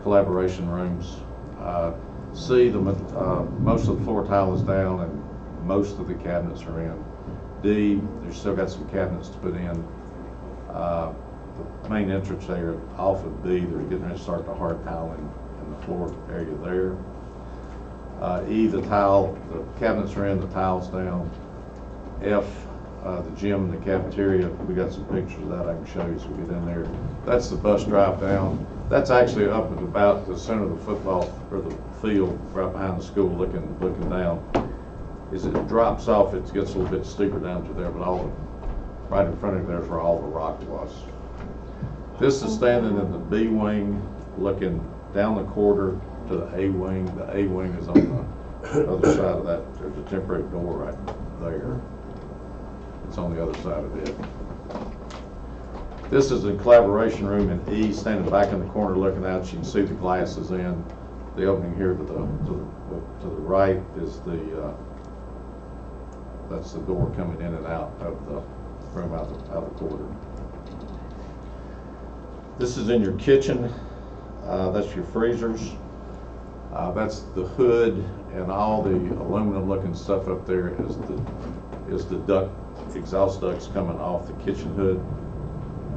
collaboration rooms. C, most of the floor tile is down and most of the cabinets are in. D, there's still got some cabinets to put in. The main entrance there off of B, they're getting ready to start the hard tiling in the floor area there. E, the tile, the cabinets are in, the tiles down. F, the gym and the cafeteria, we got some pictures of that I can show you as we get in there. That's the bus drive down. That's actually up at about the center of the football, or the field, right behind the school, looking down. As it drops off, it gets a little bit steeper down to there, but right in front of there is where all the rock was. This is standing in the B wing, looking down the corridor to the A wing. The A wing is on the other side of that. There's a temporary door right there. It's on the other side of it. This is the collaboration room in E, standing back in the corner looking out. You can see the glasses in. The opening here to the right is that's the door coming in and out of the room out the corridor. This is in your kitchen. That's your freezers. That's the hood, and all the aluminum looking stuff up there is the duct, exhaust ducts coming off the kitchen hood.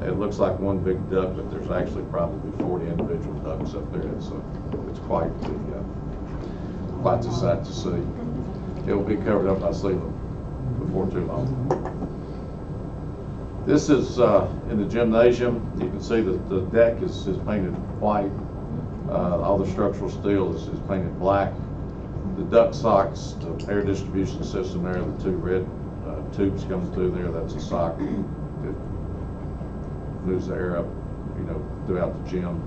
It looks like one big duct, but there's actually probably 40 individual ducts up there. It's quite the sight to see. It will be covered up by ceiling before too long. This is in the gymnasium. You can see that the deck is painted white. All the structural steel is painted black. The duct socks, the air distribution system there, the two red tubes coming through there, that's a sock that moves the air up, throughout the gym.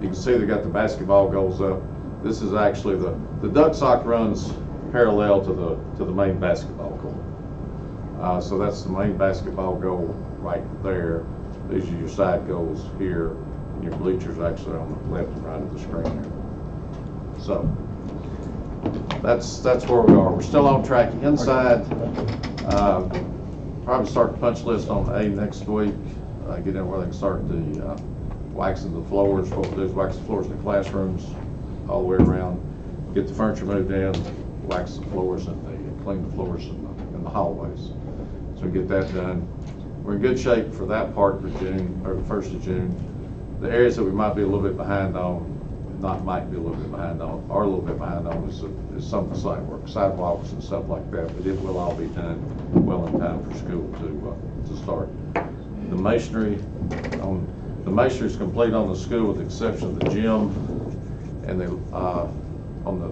You can see they got the basketball goals up. This is actually the duct sock runs parallel to the main basketball goal. So that's the main basketball goal right there. These are your side goals here, and your bleachers actually on the left and right of the screen there. So that's where we are. We're still on track inside. Probably start the punch list on A next week. Get in where they can start the waxing the floors. What we'll do is wax the floors in the classrooms all the way around. Get the furniture moved in, wax the floors, and clean the floors in the hallways. So we get that done. We're in good shape for that part for June, or the 1st of June. The areas that we might be a little bit behind on, are a little bit behind on is some of the site work, sidewalks and stuff like that, but it will all be done well in time for school to start. The masonry is complete on the school with the exception of the gym, and on the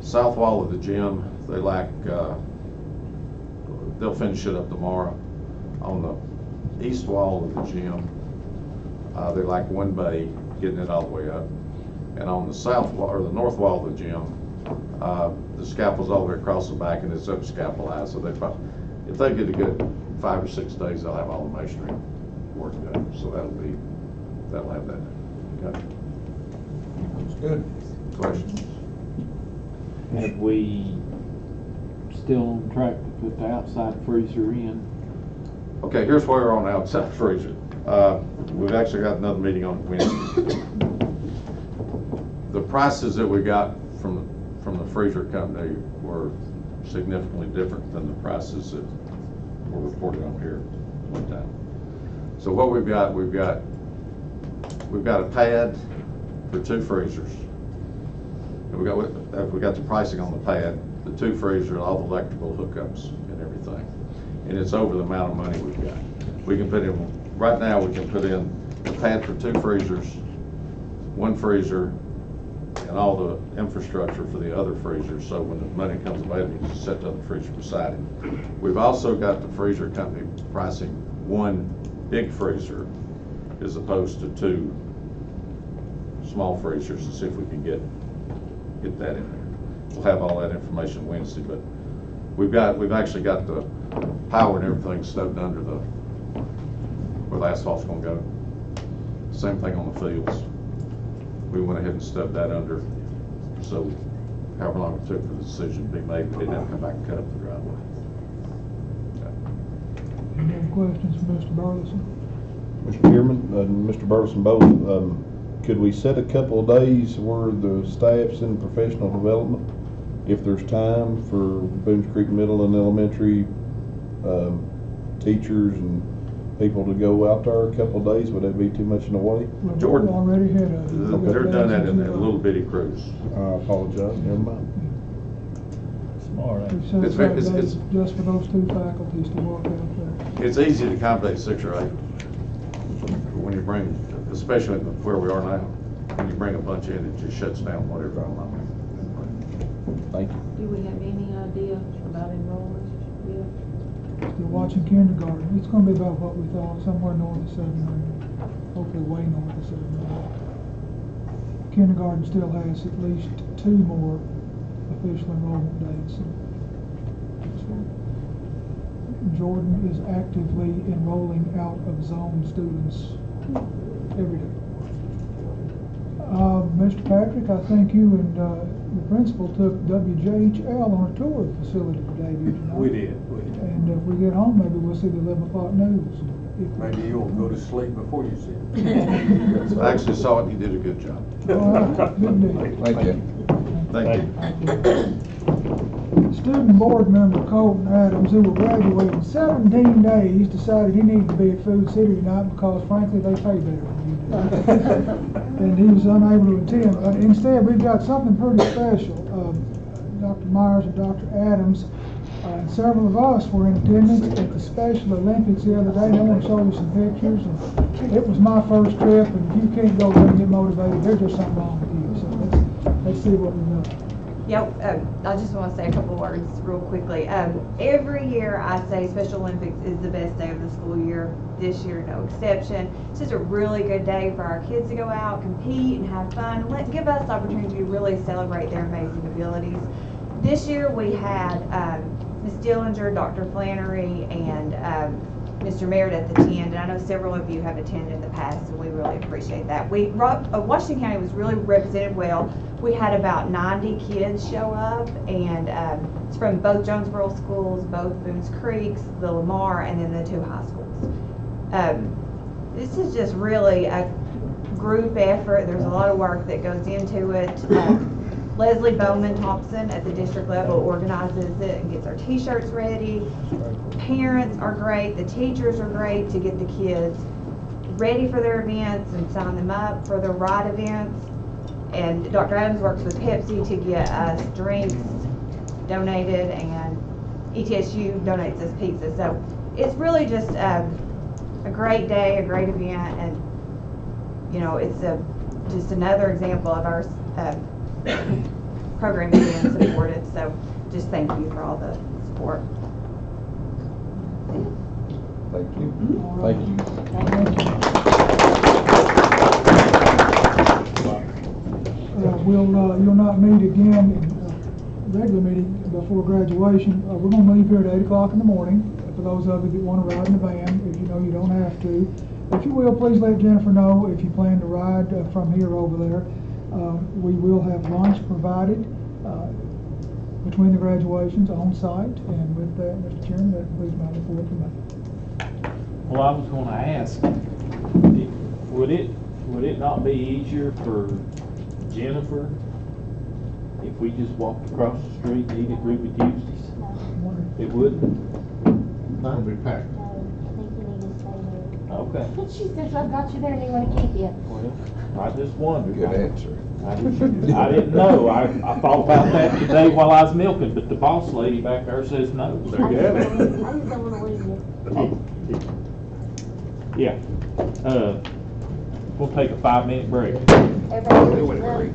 south wall of the gym, they lack, they'll finish it up tomorrow. On the east wall of the gym, they lack one bay, getting it all the way up. And on the south wall, or the north wall of the gym, the scaffold's all the way across the back and it's up scaffoldized. So if they get a good 5 or 6 days, they'll have all the masonry work done. So that'll have that done. Okay. That's good. Questions? Have we still on track to put the outside freezer in? Okay, here's where we're on the outside freezer. We've actually got another meeting on Wednesday. The prices that we got from the freezer company were significantly different than the prices that were reported on here one time. So what we've got a pad for 2 freezers. And we got the pricing on the pad, the 2 freezers, all the electrical hookups and everything. And it's over the amount of money we've got. We can put in, right now we can put in the pad for 2 freezers, 1 freezer, and all the infrastructure for the other freezers, so when the money comes available, you just set the other freezer beside it. We've also got the freezer company pricing 1 big freezer as opposed to 2 small freezers, to see if we can get that in there. We'll have all that information Wednesday, but we've actually got the power and everything stubbed under where the asphalt's gonna go. Same thing on the fields. We went ahead and stubbed that under, so however long it took for the decision to be made, we didn't have to come back and cut up the driveway. Any other questions from Mr. Burleson? Mr. Chairman, Mr. Burleson both, could we set a couple of days where the staff's in professional development, if there's time for Boones Creek Middle and Elementary teachers and people to go out there a couple of days? Would that be too much in the way? We're Jordan. already had a. They're done that in a little bitty cruise. I apologize, never mind. Smart. We've set It's aside very- it's- days just for those two faculties to work out there. It's easy to accommodate 6 or 8. When you bring, especially where we are now, when you bring a bunch in, it just shuts down whatever. Thank you. Do we have any idea about enrollment yet? Still watching kindergarten. It's gonna be about what we thought, somewhere north of 700. Hopefully way north of 700. Kindergarten still has at least 2 more official enrollment dates. Jordan is actively enrolling out of zone students every day. Mr. Patrick, I think you and the principal took WJHL on a tour of the facility today, did you not? We did. And if we get home, maybe we'll see the 11 o'clock news. Maybe you'll go to sleep before you see it. I actually saw it, he did a good job. All right, good deal. Thank you. Thank you. Student board member Colton Adams, who will graduate in 17 days, decided he needed to be at Food City tonight because frankly they pay better than you do. And he was unable to attend. But instead, we've got something pretty special. Dr. Myers and Dr. Adams and several of us were in attendance at the Special Olympics the other day. And I want to show you some pictures. And it was my first trip, and if you can't go there and get motivated, there's just something wrong with you. So let's see what we know. Yeah, I just want to say a couple words real quickly. Every year I say Special Olympics is the best day of the school year. This year, no exception. It's just a really good day for our kids to go out, compete, and have fun. Give us the opportunity to really celebrate their amazing abilities. This year we had Ms. Dillinger, Dr. Flannery, and Mr. Meredith attend, and I know several of you have attended in the past, and we really appreciate that. Washington County was really represented well. We had about 90 kids show up, and it's from both Jonesboro schools, both Boones Creeks, the Lamar, and then the 2 high schools. This is just really a group effort. There's a lot of work that goes into it. Leslie Bowman Thompson at the district level organizes it and gets our t-shirts ready. Parents are great, the teachers are great to get the kids ready for their events and sign them up for the ride events. And Dr. Adams works with Pepsi to get us drinks donated, and ETSU donates us pizza. So it's really just a great day, a great event, and you know, it's just another example of our program being supported. So just thank you for all the support. Thank you. Thank you. You'll not meet again in regular meeting before graduation. We're going to leave here at 8 o'clock in the morning. For those of you that want to ride in the van, if you know you don't have to. If you will, please let Jennifer know if you plan to ride from here over there. We will have lunch provided between the graduations on site. And with that, Mr. Chairman, that concludes my report tonight. Well, I was gonna ask, would it not be easier for Jennifer if we just walked across the street and eat at Ruby Tuesdays? It wouldn't? It'll be packed. Okay. She says, I've got you there and they want to keep you. Well, I just wondered. Good answer. I didn't know. I thought about that today while I was milking, but the boss lady back there says no. There you have I it. just don't want to lose you. Yeah. We'll take a 5-minute break. Everybody,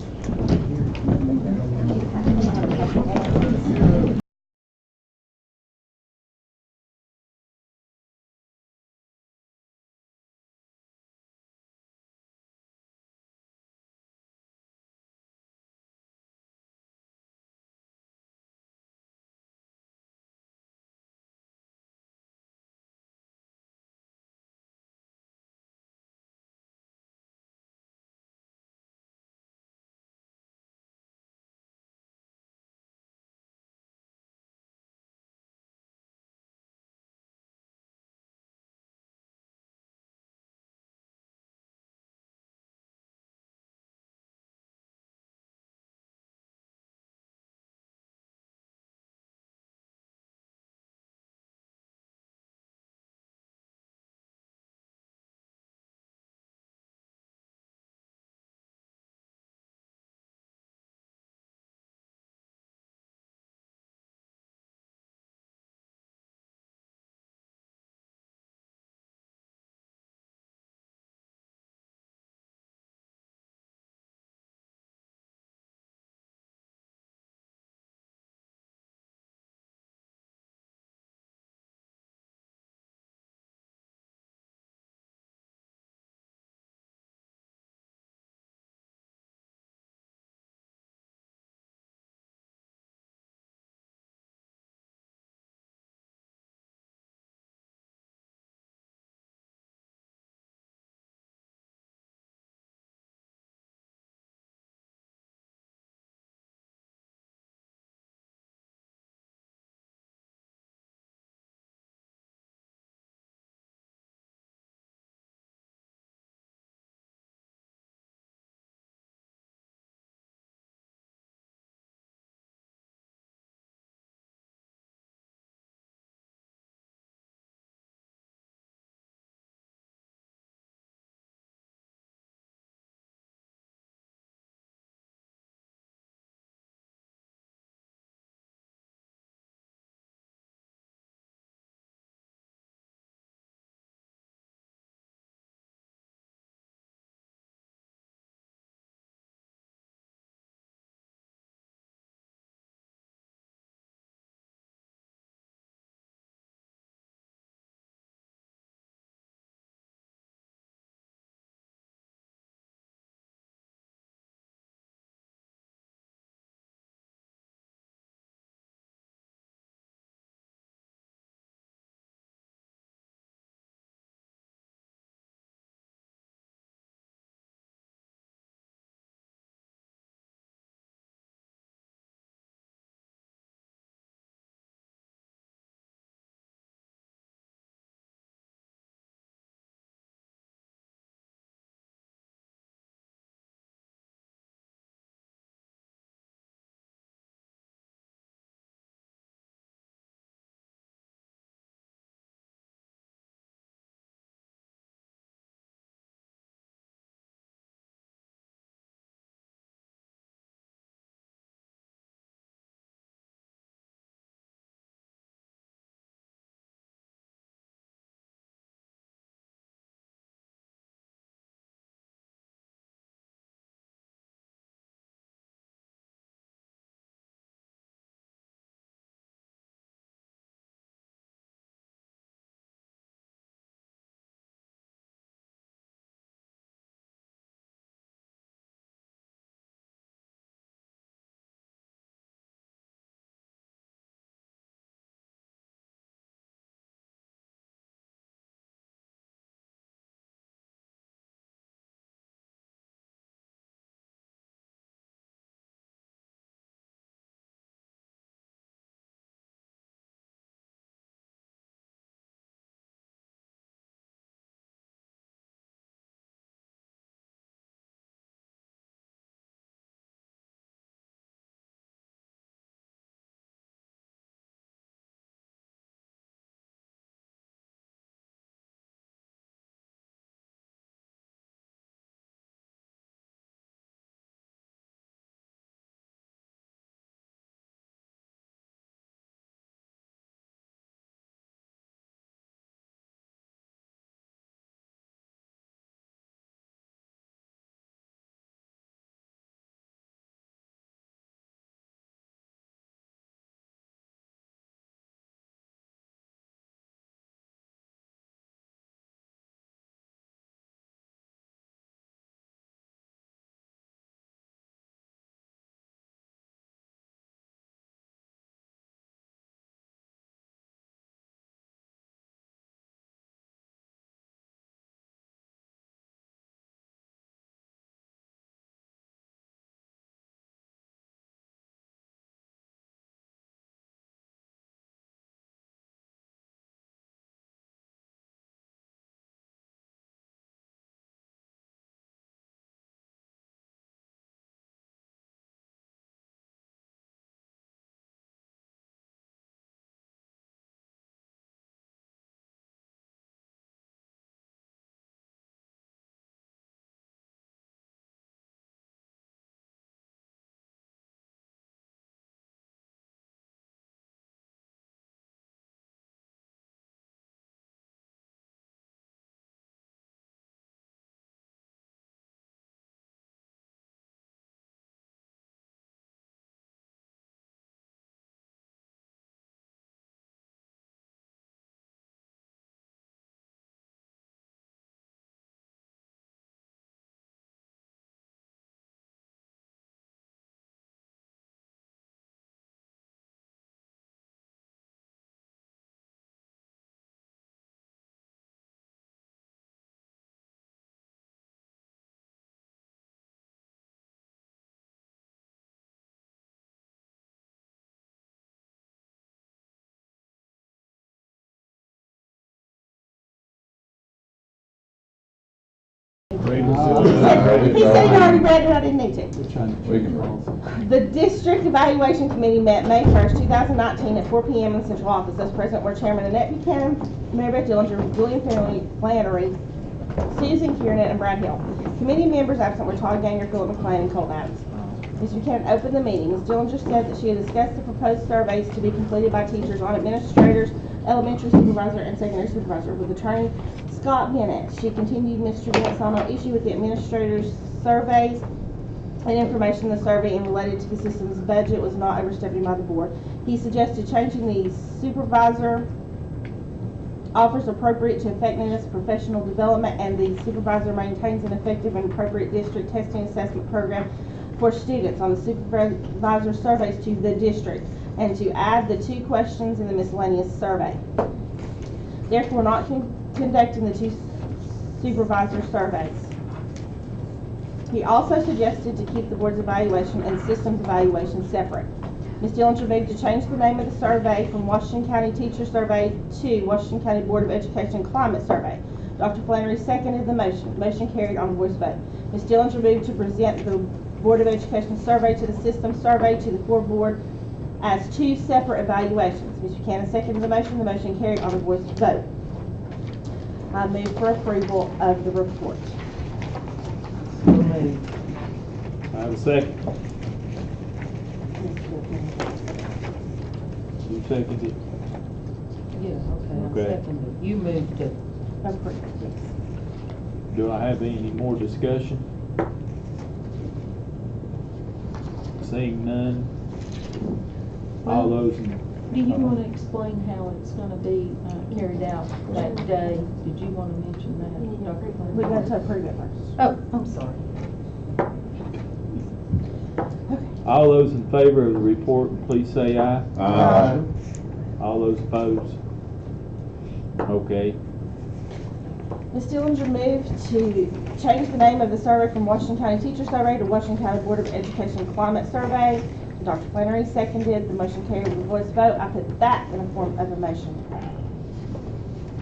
He said he already read it, I didn't need to. We can. The District Evaluation Committee met May 1st, 2019 at 4 p.m. in the Central Office. As present were Chairman Annette Buchanan, Mary Beth Dillinger, Julian Flannery, Susan Kieran, and Brad Hill. Committee members absent were Todd Ganger, Philip McLean, and Cole Adams. Ms. Buchanan opened the meeting. Ms. Dillinger said that she had discussed the proposed surveys to be completed by teachers on administrators, elementary supervisor, and secondary supervisor with Attorney Scott Bennett. She continued, Mr. Bennett saw no issue with the administrators' surveys and information in the survey and related to the system's budget was not overstepping by the board. He suggested changing the supervisor offers appropriate to effectiveness, professional development, and the supervisor maintains an effective and appropriate district testing assessment program for students on the supervisor surveys to the district, and to add the 2 questions in the miscellaneous survey. Therefore, not conducting the 2 supervisor surveys. He also suggested to keep the board's evaluation and systems evaluation separate. Ms. Dillinger moved to change the name of the survey from Washington County Teacher Survey to Washington County Board of Education Climate Survey. Dr. Flannery seconded the motion. Motion carried on a voice vote. Ms. Dillinger moved to present the Board of Education survey to the system survey to the full board as 2 separate evaluations. Ms. Buchanan seconded the motion. The motion carried on a voice vote. I move for approval of the report. I have a second. You seconded it? Yeah, okay, I Okay. second it. You moved to. Approve, yes. Do I have any more discussion? Seeing none. All those in. Do you want to explain how it's going to be carried out that day? Did you want to mention that, Dr. Flannery? We got to approve it first. Oh, I'm sorry. All those in favor of the report, please say aye. Aye. All those opposed? Okay. Ms. Dillinger moved to change the name of the survey from Washington County Teacher Survey to Washington County Board of Education Climate Survey. Dr. Flannery seconded. The motion carried with a voice vote. I put that in a form of a motion.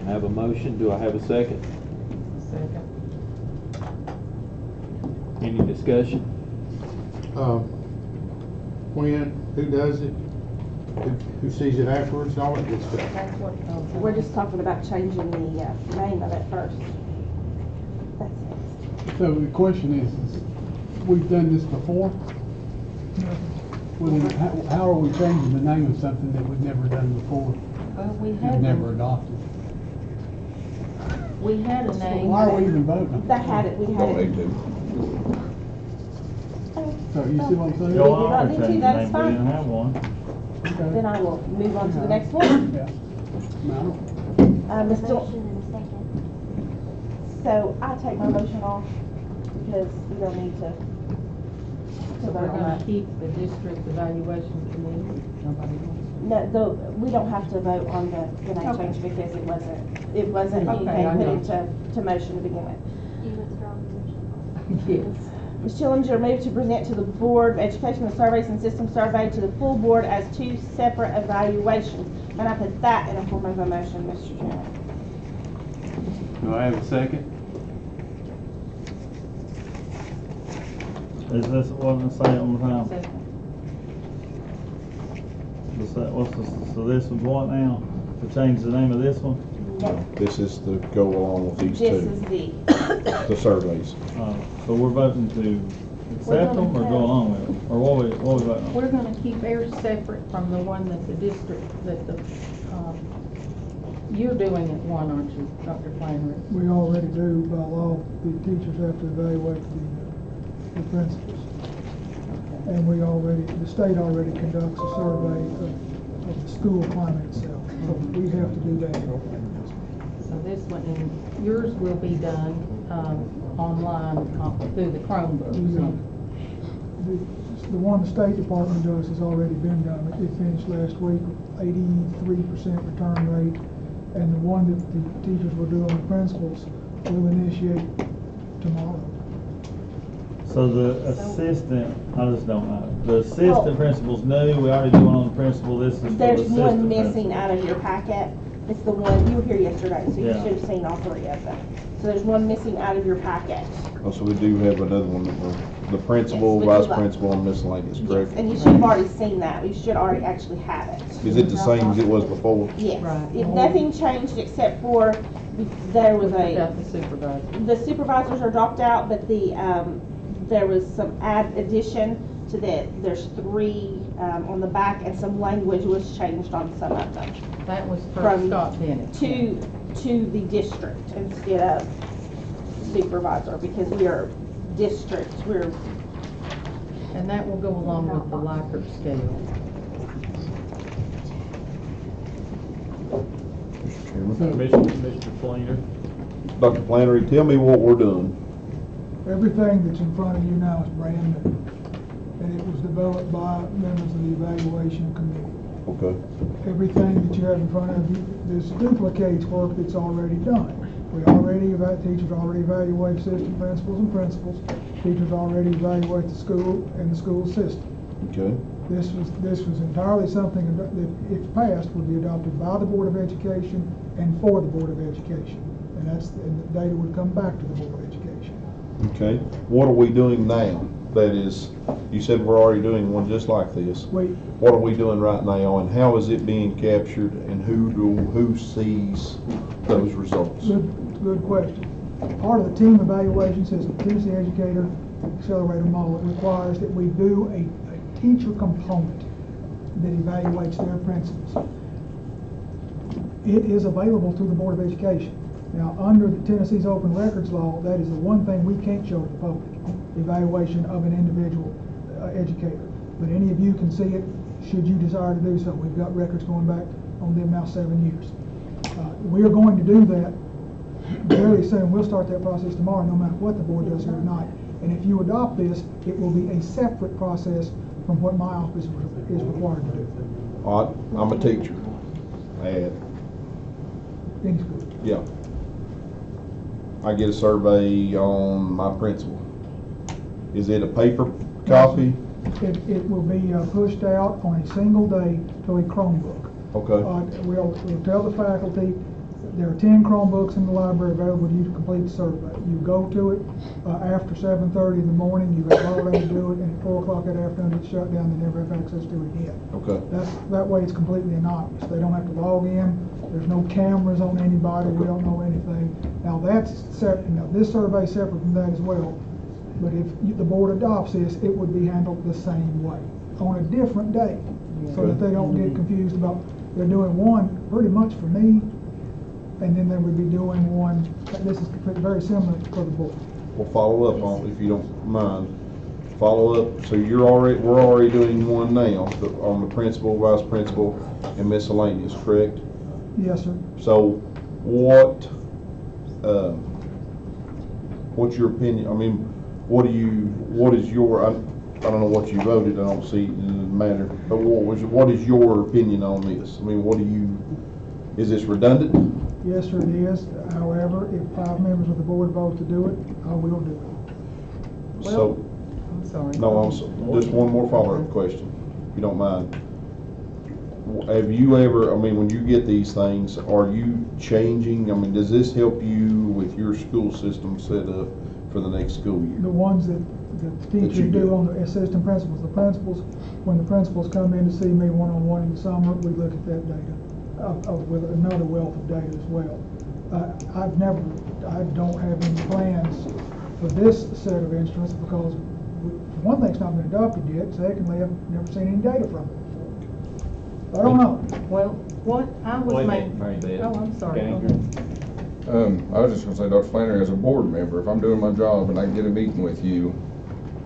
I have a motion. Do I have a second? Second. Any discussion? When, who does it, who sees it afterwards, all that good stuff. That's what, We're just talking about changing the name of it first. That's it. So the question is we've done this before? Well, then how are we changing the name of something that we've never done before? well, we We've had, never adopted. we had a So name. why are we even voting on it? That had it, we had Don't it. need to. So you see what I'm saying? Go on, not need to, that's fine. We didn't have one. Okay. Then I will move on to the next one. Yeah. No. Ms. Dill- Motion and a second. So I take my motion off because we don't need to So vote we're on going that. to keep the district evaluation committee? Nobody wants. No, we don't have to vote on the name Okay. change because it wasn't Okay, anything I put know. into motion to begin with. You withdraw the motion. Yes. Ms. Schillinger moved to present to the Board of Education the surveys and system survey to the full board as 2 separate evaluations. And I put that in a form of a motion, Mr. Chairman. Do I have a second? Is this what I'm saying on the time? Second. So this was what now? To change the name of this one? No, This is to go along with these this 2, is the surveys. So we're voting to accept them or go along with them? Or what we voting on? We're going to keep ours separate from the one that the district, that the, you're doing it one, aren't you, Dr. Flannery? We already do by law, the teachers have to evaluate the principals. And the state already conducts a survey of the school climate itself. So we have to do that. So this one, and yours will be done, online, through the Chromebooks. The one the State Department does has already been done. It finished last week, 83% return rate. And the one that the teachers will do on the principals will initiate tomorrow. So the assistant, I just don't know. The assistant principal's new, we already do one on the principal, this is for the There's one assistant missing principal. out of your packet. It's the one, you were here yesterday, so you Yeah. should have seen all three of them. So there's one missing out of your packet. Oh, so we do have another one that we're, the principal, Yes, we vice do. principal, and miscellaneous, Yes, correct? and you should have already seen that. You should already actually have it. Is it the same as it was before? Yes. If nothing changed except for there was About the supervisor. the supervisors are dropped out, but there was some addition to that. There's 3 on the back, and some language was changed on some of them. That was for From Scott Bennett. to the district instead of supervisor, because we are district, And that will go along with the Likert scale. Mr. Fleener. Dr. Flannery, tell me what we're doing. Everything that's in front of you now is brand new, and it was developed by members of the evaluation committee. Okay. Everything that you have in front of you, this duplicates work that's already done. Teachers already evaluate assistant principals and principals. Teachers already evaluate the school and the school system. Okay. This was entirely something that, if passed, would be adopted by the Board of Education and for the Board of Education. And the data would come back to the Board of Education. Okay. What are we doing now? That is, you said we're already doing one just like this. What are we doing right now, and how is it being captured, and who sees those results? Good question. Part of the team evaluation system, Tennessee Educator Accelerator model, it requires that we do a teacher component that evaluates their principals. It is available to the Board of Education. Now, under the Tennessee's open records law, that is the one thing we can't show to the public, evaluation of an individual educator. But any of you can see it, should you desire to do so. We've got records going back on them now 7 years. We are going to do that very soon. We'll start that process tomorrow, no matter what the board does here tonight. And if you adopt this, it will be a separate process from what my office is required to do. All right, I'm a teacher. Any school. Yeah. I get a survey on my principal. Is it a paper copy? It will be pushed out on a single day to a Chromebook. Okay. We'll tell the faculty there are 10 Chromebooks in the library available to you to complete the survey. You go to it after 7:30 in the morning. You have all day to do it, and at 4 o'clock that afternoon it's shut down. They never have access to it again. Okay. That way it's completely anonymous. They don't have to log in. There's no cameras on anybody. We don't know anything. Now that's separate. Now this survey is separate from that as well. But if the board adopts this, it would be handled the same way on a different day, so that they don't get confused about they're doing one pretty much for me, and then they would be doing one. This is very similar for the board. We'll follow up on, if you don't mind. Follow up. So we're already doing one now on the principal, vice principal, and miscellaneous, correct? Yes, sir. So what's your opinion? I mean, what is your, I don't know what you voted, I don't see, it doesn't matter, but what is your opinion on this? I mean, is this redundant? Yes, sir, it is. However, if 5 members of the board vote to do it, I will do it. So, I'm sorry. no, just one more follow-up question, if you don't mind. Have you ever, I mean, when you get these things, are you changing, I mean, does this help you with your school system set up for the next school year? The ones that the teachers do on the assistant principals, when the principals come in to see me one-on-one in the summer, we look at that data with another wealth of data as well. I don't have any plans for this set of instruments because, for one thing, it's not been adopted yet. Secondly, I've never seen any data from it before. I don't know. Well, what I was making. Oh, I'm sorry. I was just gonna say, Dr. Flannery, as a board member, if I'm doing my job and I can get a meeting with you,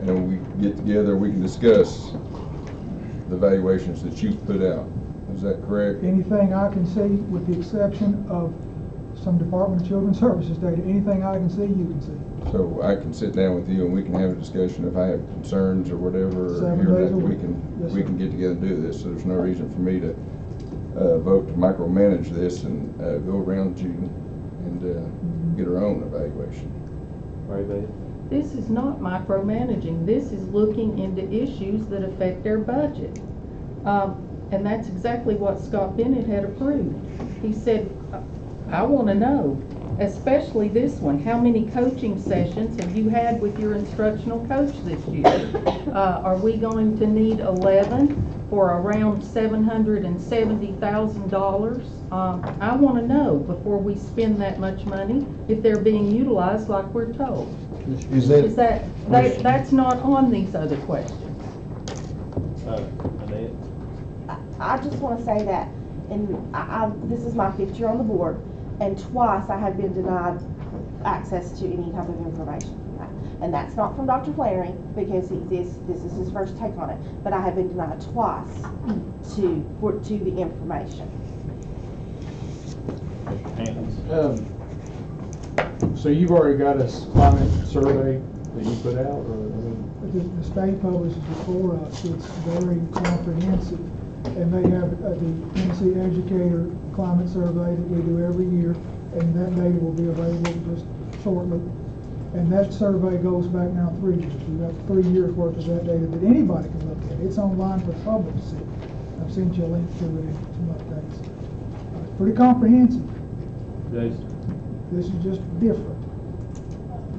and we get together, we can discuss the evaluations that you've put out. Is that correct? Anything I can see, with the exception of some Department of Children's Services data, anything I can see, you can see. So I can sit down with you and we can have a discussion if I have concerns or whatever. 7 here days that a we week. can Yes, we sir. can get together and do this. So there's no reason for me to vote to micromanage this and go around you and get our own evaluation. Right, babe? This is not micromanaging. This is looking into issues that affect their budget. And that's exactly what Scott Bennett had approved. He said, I want to know, especially this one, how many coaching sessions have you had with your instructional coach this year? Are we going to need 11 for around $770,000? I want to know before we spend that much money if they're being utilized like we're told. That's not on these other questions. I just want to say that, and this is my 5th year on the board, and twice I have been denied access to any type of information. And that's not from Dr. Flannery, because this is his first take on it, but I have been denied twice to the information. So you've already got a climate survey that you put out, or, The state publishes it for us. It's very comprehensive. And they have the Tennessee Educator Climate Survey that we do every year, and that data will be available just shortly. And that survey goes back now 3 years. We've got 3 years worth of that data that anybody can look at. It's online for the public to see. I've sent you a link to it in some updates. It's pretty comprehensive. Jason? This is just different.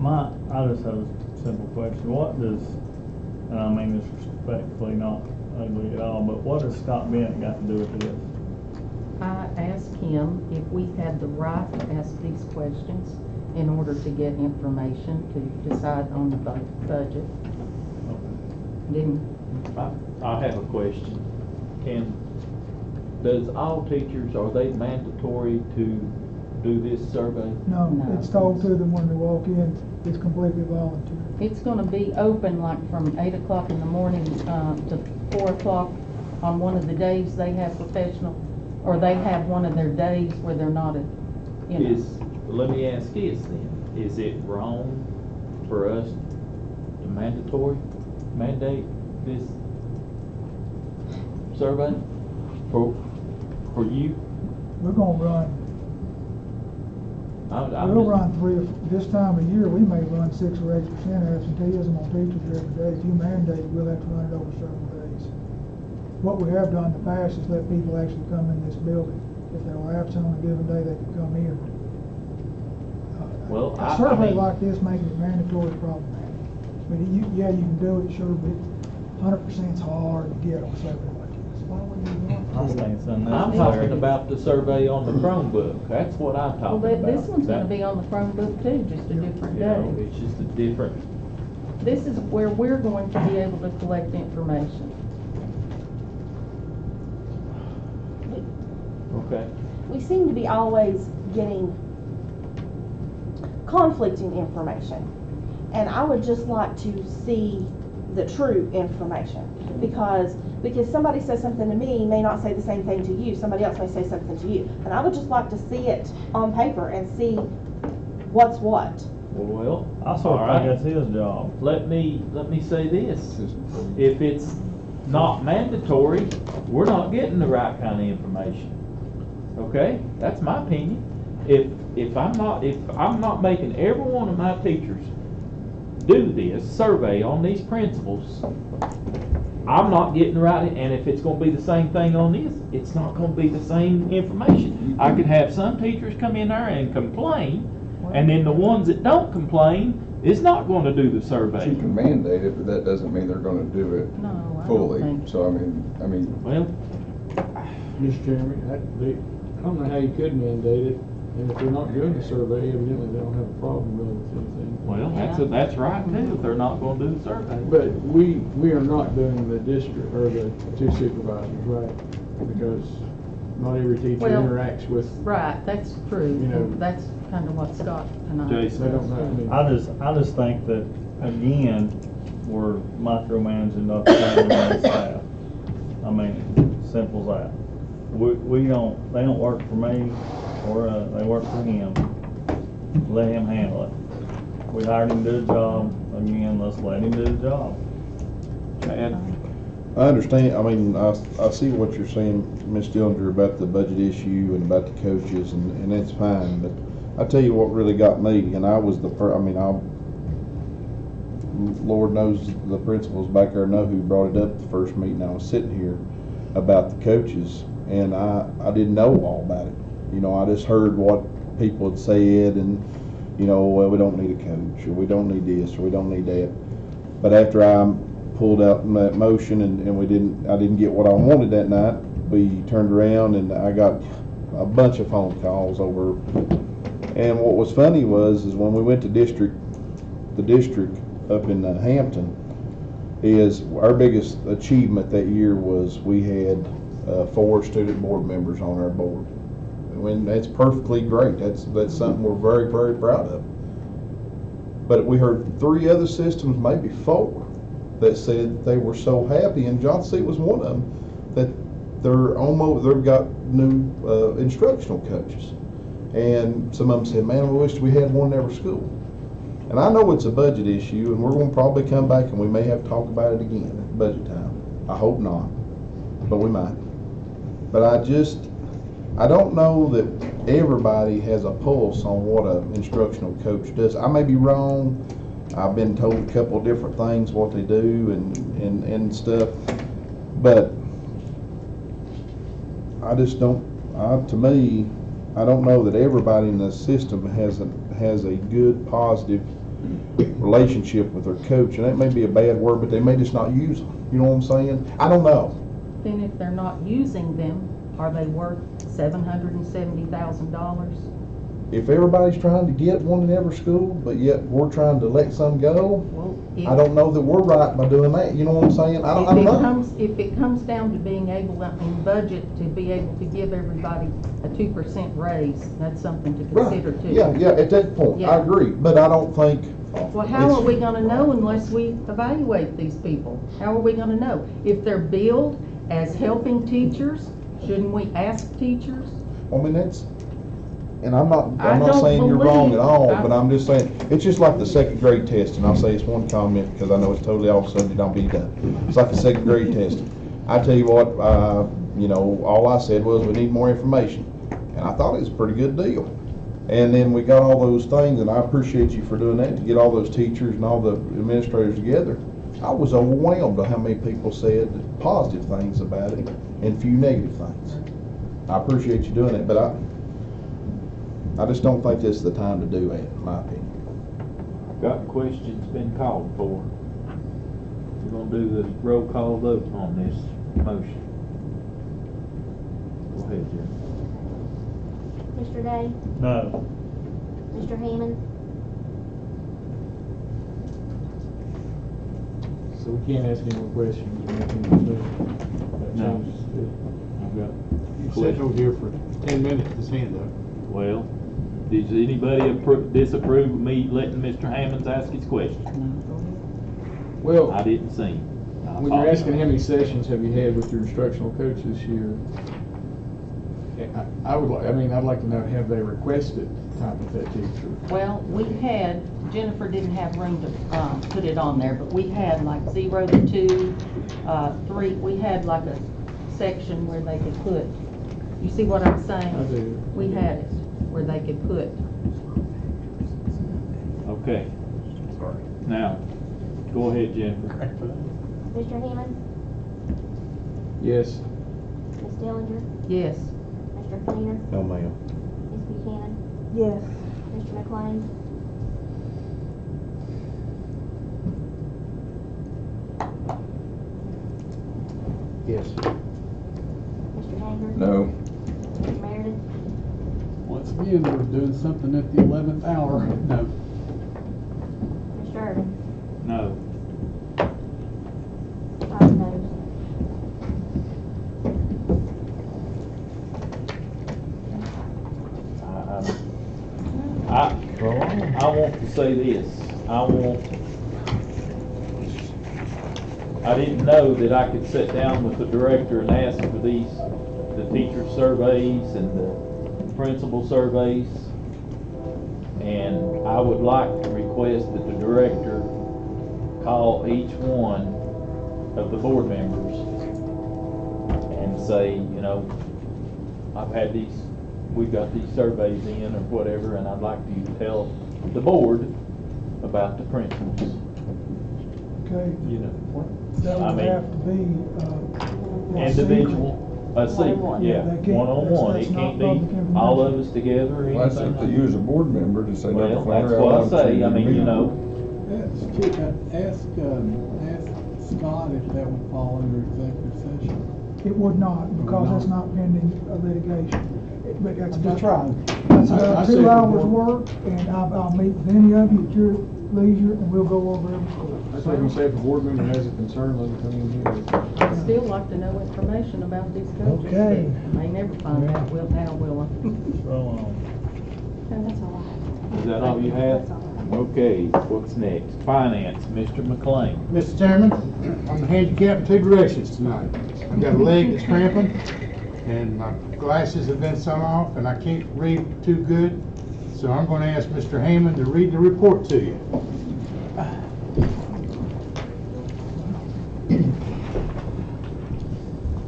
I just have a simple question. What does, and I mean this respectfully, not ugly at all, but what has Scott Bennett got to do with this? I asked him if we had the right to ask these questions in order to get information to decide on the budget. Didn't. I have a question. Does all teachers, are they mandatory to do this survey? No, it's told to them when they walk in. It's completely voluntary. It's going to be open like from 8 o'clock in the morning to 4 o'clock on one of the days they have professional, or they have one of their days where they're not Let me ask this then. Is it wrong for us to mandate this survey for you? We're going to run. We'll run this time of year. We may run 6 or 8% absenteeism on teachers every day. If you mandate it, we'll have to run it over several days. What we have done in the past is let people actually come in this building. If they were absent on a given day, they could come in. Well, A survey like this making it mandatory is problematic. I mean, you can do it, sure, but 100% is hard to get on a survey like this. Why would you want to? I'm talking about the survey on the Chromebook. That's what I'm talking about. This one's going to be on the Chromebook too, just a different day. It's just a different. This is where we're going to be able to collect information. Okay. We seem to be always getting conflicting information, and I would just like to see the true information, because somebody says something to me may not say the same thing to you. Somebody else may say something to you, and I would just like to see it on paper and see what's what. Well, I sort of think that's his job. Let me say this. If it's not mandatory, we're not getting the right kind of information. Okay? That's my opinion. If I'm not making every one of my teachers do this survey on these principles, I'm not getting the right, and if it's going to be the same thing on this, it's not going to be the same information. I could have some teachers come in there and complain, and then the ones that don't complain is not going to do the survey. You can mandate it, but that doesn't mean they're going to do it fully. So I mean. Well, Mr. Chairman, I don't know how you could mandate it, and if they're not doing the survey, evidently they don't have a problem really with anything. Well, that's right too. If they're not going to do the survey. But we are not doing the district or the 2 supervisors, right? Because not every teacher interacts with. Right, that's true. You know, that's kind of what Scott and I. Jason, they don't know. I just think that again we're micromanaging Dr. Flannery and his staff. I mean, simple as that. They don't work for me or they work for him. Let him handle it. We hired him to do a job. Again, let's let him do the job. Chad? I understand. I mean, I see what you're saying, Ms. Dillinger, about the budget issue and about the coaches, and that's fine. But I tell you what really got me, and I was Lord knows the principals back there know who brought it up the first meeting I was sitting here. about the coaches, and I didn't know all about it. You know, I just heard what people had said, and, you know, well, we don't need a coach, or we don't need this, or we don't need that. But after I pulled out that motion and I didn't get what I wanted that night, we turned around and I got a bunch of phone calls over. And what was funny is when we went to the district up in Hampton, is our biggest achievement that year was we had 4 student board members on our board. And that's perfectly great. That's something we're very, very proud of. But we heard 3 other systems, maybe 4, that said they were so happy, and Johnson City was one of them, that they've got new instructional coaches. And some of them said, man, we wish we had one in every school. And I know it's a budget issue, and we're going to probably come back and we may have to talk about it again at budget time. I hope not, but we might. But I don't know that everybody has a pulse on what an instructional coach does. I may be wrong. I've been told a couple of different things, what they do and stuff. But I just don't, to me, I don't know that everybody in the system has a good, positive relationship with their coach. And that may be a bad word, but they may just not use them. You know what I'm saying? I don't know. Then if they're not using them, are they worth $770,000? If everybody's trying to get one in every school, but yet we're trying to let some go, well, I don't know that we're right by doing that. You know what I'm saying? I don't know. If it comes down to being able, in budget, to be able to give everybody a 2% raise, that's something to consider too. Yeah, at that point, Yeah. I agree. But I don't think. Well, how are we gonna know unless we evaluate these people? How are we gonna know? If they're billed as helping teachers, shouldn't we ask teachers? I mean, and I'm not saying you're wrong at all, but I'm just saying, it's just like the second grade test, and I'll say it's one comment because I know it's totally off subject, I'll be done. It's like the second grade test. I tell you what, you know, all I said was we need more information, and I thought it was a pretty good deal. And then we got all those things, and I appreciate you for doing that, to get all those teachers and all the administrators together. I was overwhelmed by how many people said positive things about it and few negative things. I appreciate you doing it, but I just don't think this is the time to do it, in my opinion. Got questions been called for. We're gonna do the roll call vote on this motion. Go ahead, Jim. Mr. Day? No. Mr. Hammond? So we can't ask any more questions or anything like that? No. I've got You sat over here for 10 minutes, his hand up. Well, does anybody disapprove of me letting Mr. Hammonds ask his question? Well, I didn't see him. when you're asking how many sessions have you had with your instructional coach this year, I'd like to know, have they requested time with that teacher? Well, Jennifer didn't have room to put it on there, but we had like 0 to 2, 3, we had like a section where they could put, you see what I'm saying? I do. We had it where they could put. Okay. Sorry. Now, go ahead, Jennifer. Mr. Hammond? Yes. Ms. Dillinger? Yes. Mr. Fleener? No, ma'am. Ms. Buchanan? Yes. Mr. McLean? Yes. Mr. Hanger? No. Mr. Meredith? Once again, we're doing something at the 11th hour. No. Mr. Irvin? No. 5 noes. I want to say this. I didn't know that I could sit down with the director and ask for the teacher surveys and the principal surveys. And I would like to request that the director call each one of the board members and say, you know, we've got these surveys in or whatever, and I'd like you to tell the board about the principals. Okay, you know. that I would mean, have to be, a individual, a secret, One-on-one. yeah, They can't- one-on-one, that's it not can't public be information. all of us together or Well, that's up anything to like you as a board member to say, Well, Dr. Flannery, that's what I want say. to I mean, you meet." know. Ask Scott if that would fall under executive session. It would not, because it's not pending litigation. But that's I'm just about, trying. that's I about say 2 for hours' board- work, and I'll meet with any of you at your leisure, and we'll go over everything. I think we say if a board member has a concern, let them come in here. I'd still like to know information about these coaches. Okay. But May never find out, how will I? Roll on. No, that's all I have. Is that all you have? That's all I have. Okay, what's next? Finance, Mr. McLean. Mr. Chairman, I'm handicapped in 2 directions tonight. I've got a leg that's cramping, and my glasses have been sewn off, and I can't read too good. So I'm going to ask Mr. Hammond to read the report to you.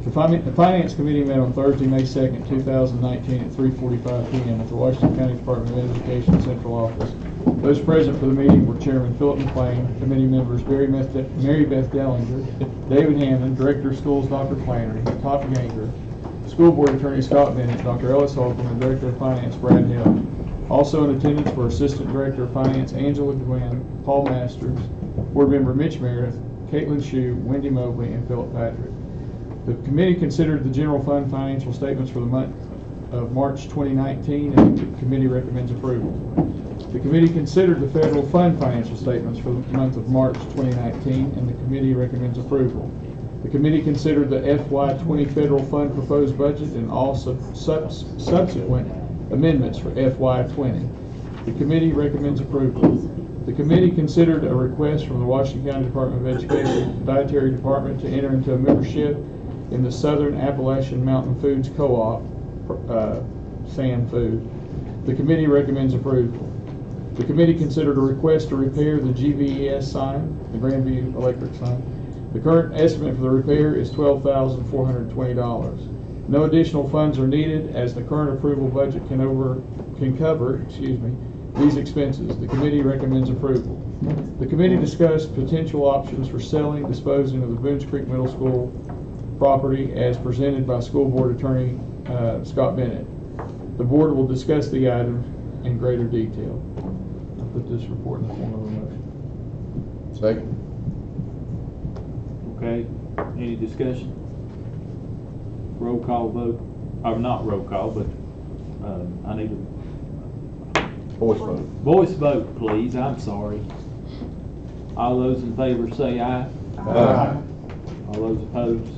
The Finance Committee met on Thursday, May 2nd, 2019 at 3:45 p.m. at the Washington County Department of Education Central Office. Those present for the meeting were Chairman Philip McLean, committee members Mary Beth Dellinger, David Hammond, Director of Schools Dr. Flannery, Todd Ganger, School Board Attorney Scott Bennett, Dr. Ellis Holcomb, and Director of Finance Brad Hill. Also in attendance were Assistant Director of Finance Angela Gwynn, Paul Masters, Board Member Mitch Meredith, Caitlin Shue, Wendy Mobley, and Philip Patrick. The committee considered the general fund financial statements for the month of March 2019, and the committee recommends approval. The committee considered the federal fund financial statements for the month of March 2019, and the committee recommends approval. The committee considered the FY20 federal fund proposed budget and all subsequent amendments for FY20. The committee recommends approval. The committee considered a request from the Washington County Department of Education Dietary Department to enter into a membership in the Southern Appalachian Mountain Foods Co-op, SAM Food. The committee recommends approval. The committee considered a request to repair the GVES sign, the Grandview Electric sign. The current estimate for the repair is $12,420. No additional funds are needed as the current approval budget can cover these expenses. The committee recommends approval. The committee discussed potential options for selling, disposing of the Boones Creek Middle School property as presented by School Board Attorney Scott Bennett. The board will discuss the item in greater detail. I'll put this report in the form of a motion. Second. Okay, any discussion? Roll call vote, or not roll call, but, I need a Voice vote. voice vote, please, I'm sorry. All those in favor say aye. Aye. All those opposed?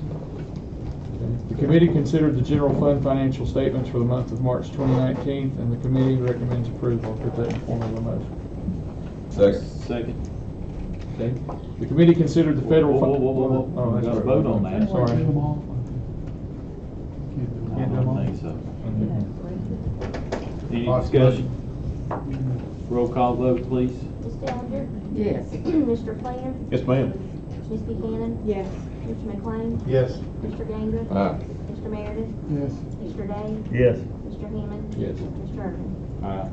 The committee considered the general fund financial statements for the month of March 2019, and the committee recommends approval. I'll put that in the form of a motion. Second. Second. Okay. The committee considered the federal. Whoa, whoa, whoa, whoa. Oh, that's Gotta right. vote on that. Sorry. Can't do them all. I don't think so. Any Awesome. discussion? Roll call vote, please. Ms. Dellinger? Yes. Mr. Flannery? Yes, ma'am. Ms. Buchanan? Yes. Mr. McLean? Yes. Mr. Ganger? Aye. Mr. Meredith? Yes. Mr. Day? Yes. Mr. Hammond? Yes. Mr. Irvin? Aye.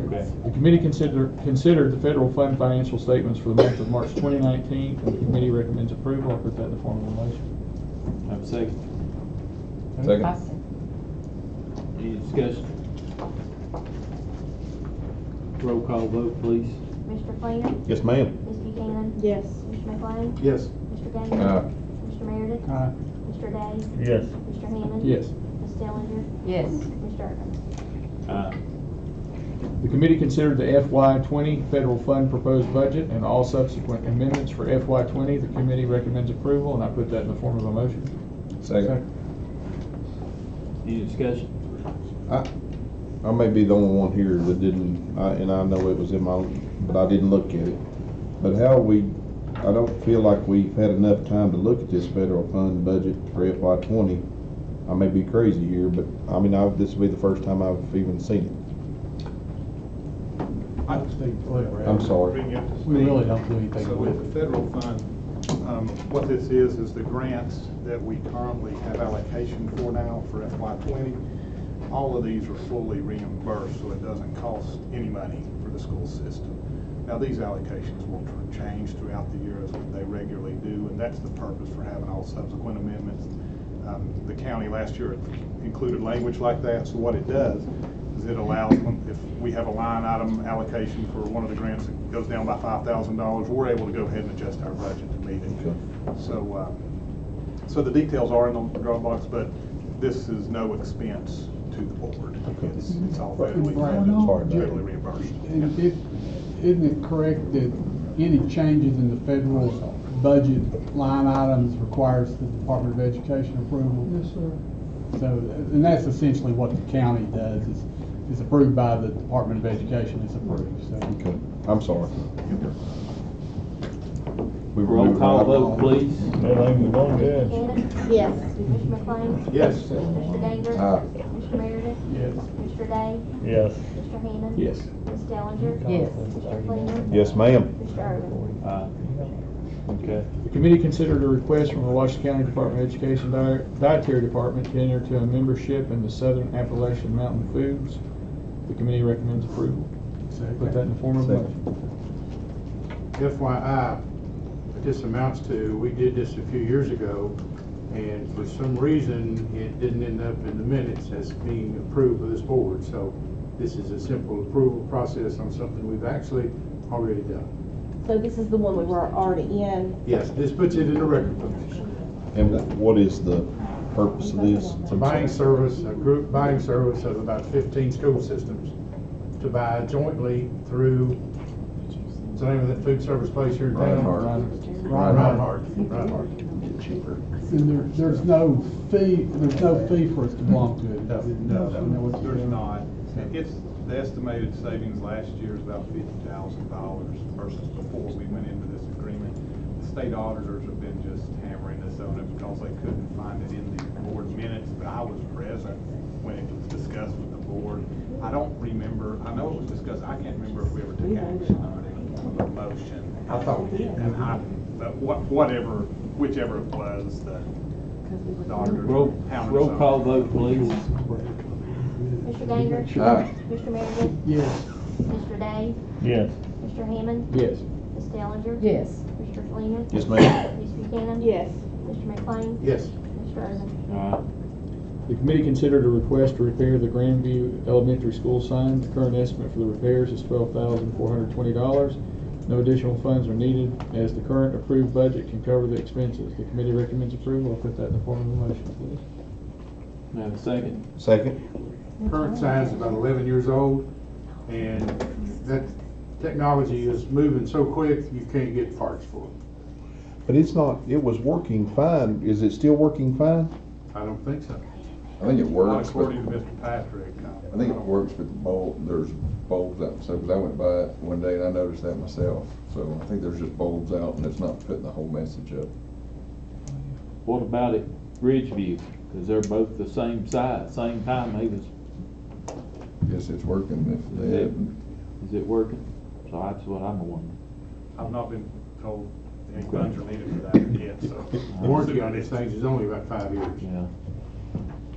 Okay. The committee considered the federal fund financial statements for the month of March 2019, and the committee recommends approval. I'll put that in the form of a motion. Have a second. Second. Any discussion? Roll call vote, please. Mr. Flannery? Yes, ma'am. Ms. Buchanan? Yes. Mr. McLean? Yes. Mr. Ganger? Aye. Mr. Meredith? Aye. Mr. Day? Yes. Mr. Hammond? Yes. Ms. Dellinger? Yes. Mr. Irvin? Aye. The committee considered the FY20 federal fund proposed budget and all subsequent amendments for FY20. The committee recommends approval, and I put that in the form of a motion. Second. Any discussion? I may be the only one here that didn't, and I know it was in my, but I didn't look at it. But I don't feel like we've had enough time to look at this federal fund budget for FY20. I may be crazy here, but I mean, this will be the first time I've even seen it. I'm sorry. We really don't do anything So with with the federal fund, what this is the grants that we currently have allocation for now for FY20. all of these are fully reimbursed, so it doesn't cost any money for the school system. Now, these allocations will change throughout the year as they regularly do, and that's the purpose for having all subsequent amendments. The county last year included language like that, so what it does is it allows, if we have a line item allocation for one of the grants that goes down by $5,000, we're able to go ahead and adjust our budget to meet it. So, so the details are in the Dropbox, but this is no expense to the board. It's all federally reimbursed. And isn't it correct that any changes in the federal budget line items requires the Department of Education approval? Yes, sir. So, and that's essentially what the county does, is approved by the Department of Education, it's approved, so. Okay, I'm sorry. Roll call vote, please. Everything was on good. Shannon? Yes. Mr. McLean? Yes. Mr. Ganger? Aye. Mr. Meredith? Yes. Mr. Day? Yes. Mr. Hammond? Yes. Ms. Dellinger? Yes. Mr. Fleener? Yes, ma'am. Mr. Irvin? Okay. The committee considered a request from the Washington County Department of Education Dietary Department to enter into a membership in the Southern Appalachian Mountain Foods. The committee recommends approval. Put that in the form of a motion. FYI, what this amounts to, we did this a few years ago, and for some reason, it didn't end up in the minutes as being approved by this board. So this is a simple approval process on something we've actually already done. So this is the one we were already in. Yes, this puts it in the record books. And what is the purpose of this? It's a buying service, a group buying service of about 15 school systems to buy jointly through, what's the name of that food service place here in town? Reinhardt. Get cheaper. And there's no fee for us to belong to it. No, there's not. It's, the estimated savings last year is about $50,000 versus before we went into this agreement. The state auditors have been just hammering us on it because they couldn't find it in the board minutes, but I was present when it was discussed with the board. I don't remember, I know it was discussed, I can't remember if we ever took action on it, on the motion. I thought we did. And but whatever, whichever it was, the auditors. Roll call vote, please. Mr. Ganger? Aye. Mr. Meredith? Yes. Mr. Day? Yes. Mr. Hammond? Yes. Ms. Dellinger? Yes. Mr. Fleener? Yes, ma'am. Ms. Buchanan? Yes. Mr. McLean? Yes. Mr. Irvin? The committee considered a request to repair the Grandview Elementary School sign. The current estimate for the repairs is $12,420. No additional funds are needed as the current approved budget can cover the expenses. The committee recommends approval. I'll put that in the form of a motion, please. May I have a second? Second. Current sign is about 11 years old, and that technology is moving so quick, you can't get parts for it. But it's not, it was working fine. Is it still working fine? I don't think so. I think it works, Not but according to Mr. Patrick. I think it works with the bolt, there's bulbs out, so, 'cause I went by it one day and I noticed that myself. So I think there's just bulbs out and it's not putting the whole message up. What about at Ridgeview? Because they're both the same size, same time they was. Guess it's working if they haven't. Is it working? So that's what I'm wondering. I've not been told any funds are needed for that yet, so. Warranty on these things is only about 5 years. Yeah.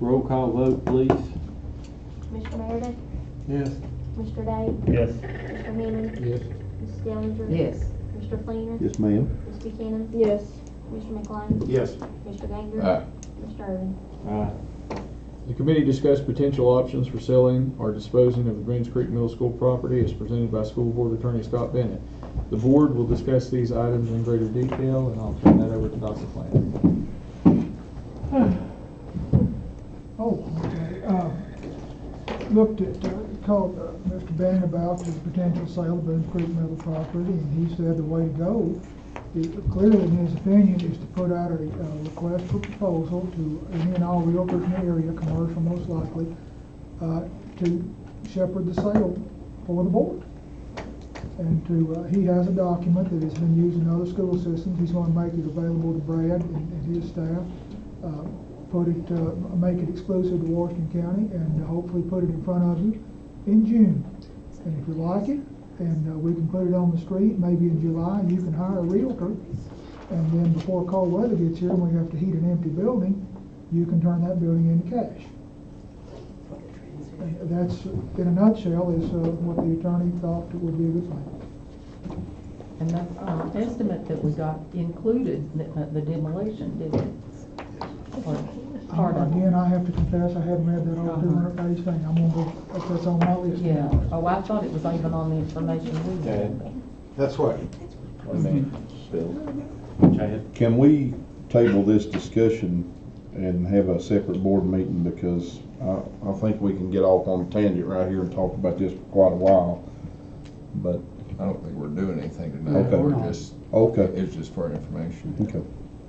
Roll call vote, please. Mr. Meredith? Yes. Mr. Day? Yes. Mr. Hammond? Yes. Ms. Dellinger? Yes. Mr. Fleener? Yes, ma'am. Ms. Buchanan? Yes. Mr. McLean? Yes. Mr. Ganger? Aye. Mr. Irvin? Aye. The committee discussed potential options for selling or disposing of the Greens Creek Middle School property as presented by School Board Attorney Scott Bennett. The board will discuss these items in greater detail, and I'll turn that over to Dr. Flannery. Oh, okay. Looked at, called Mr. Bennett about the potential sale of Boones Creek Middle property, and he said the way to go, clearly in his opinion, is to put out a request for proposal to any and all realtors in the area, commercial most likely, to shepherd the sale for the board. And he has a document that has been used in other school systems. He's going to make it available to Brad and his staff. Make it exclusive to Washington County, and hopefully put it in front of you in June. And if you like it, and we can put it on the street, maybe in July, and you can hire a realtor. And then before cold weather gets here and we have to heat an empty building, you can turn that building into cash. That's, in a nutshell, is what the attorney thought would be a good thing. And the estimate that we got included the demolition, didn't it? Or part of it? Again, I have to confess, I haven't read that whole 200-page thing. I'm gonna go, that's on my list. Yeah, oh, I thought it was even on the information we had. That's what. Can we table this discussion and have a separate board meeting, because I think we can get off on a tangent right here and talk about this for quite a while, but. I don't think we're doing anything tonight. Okay. We're just, it's just for information. Okay.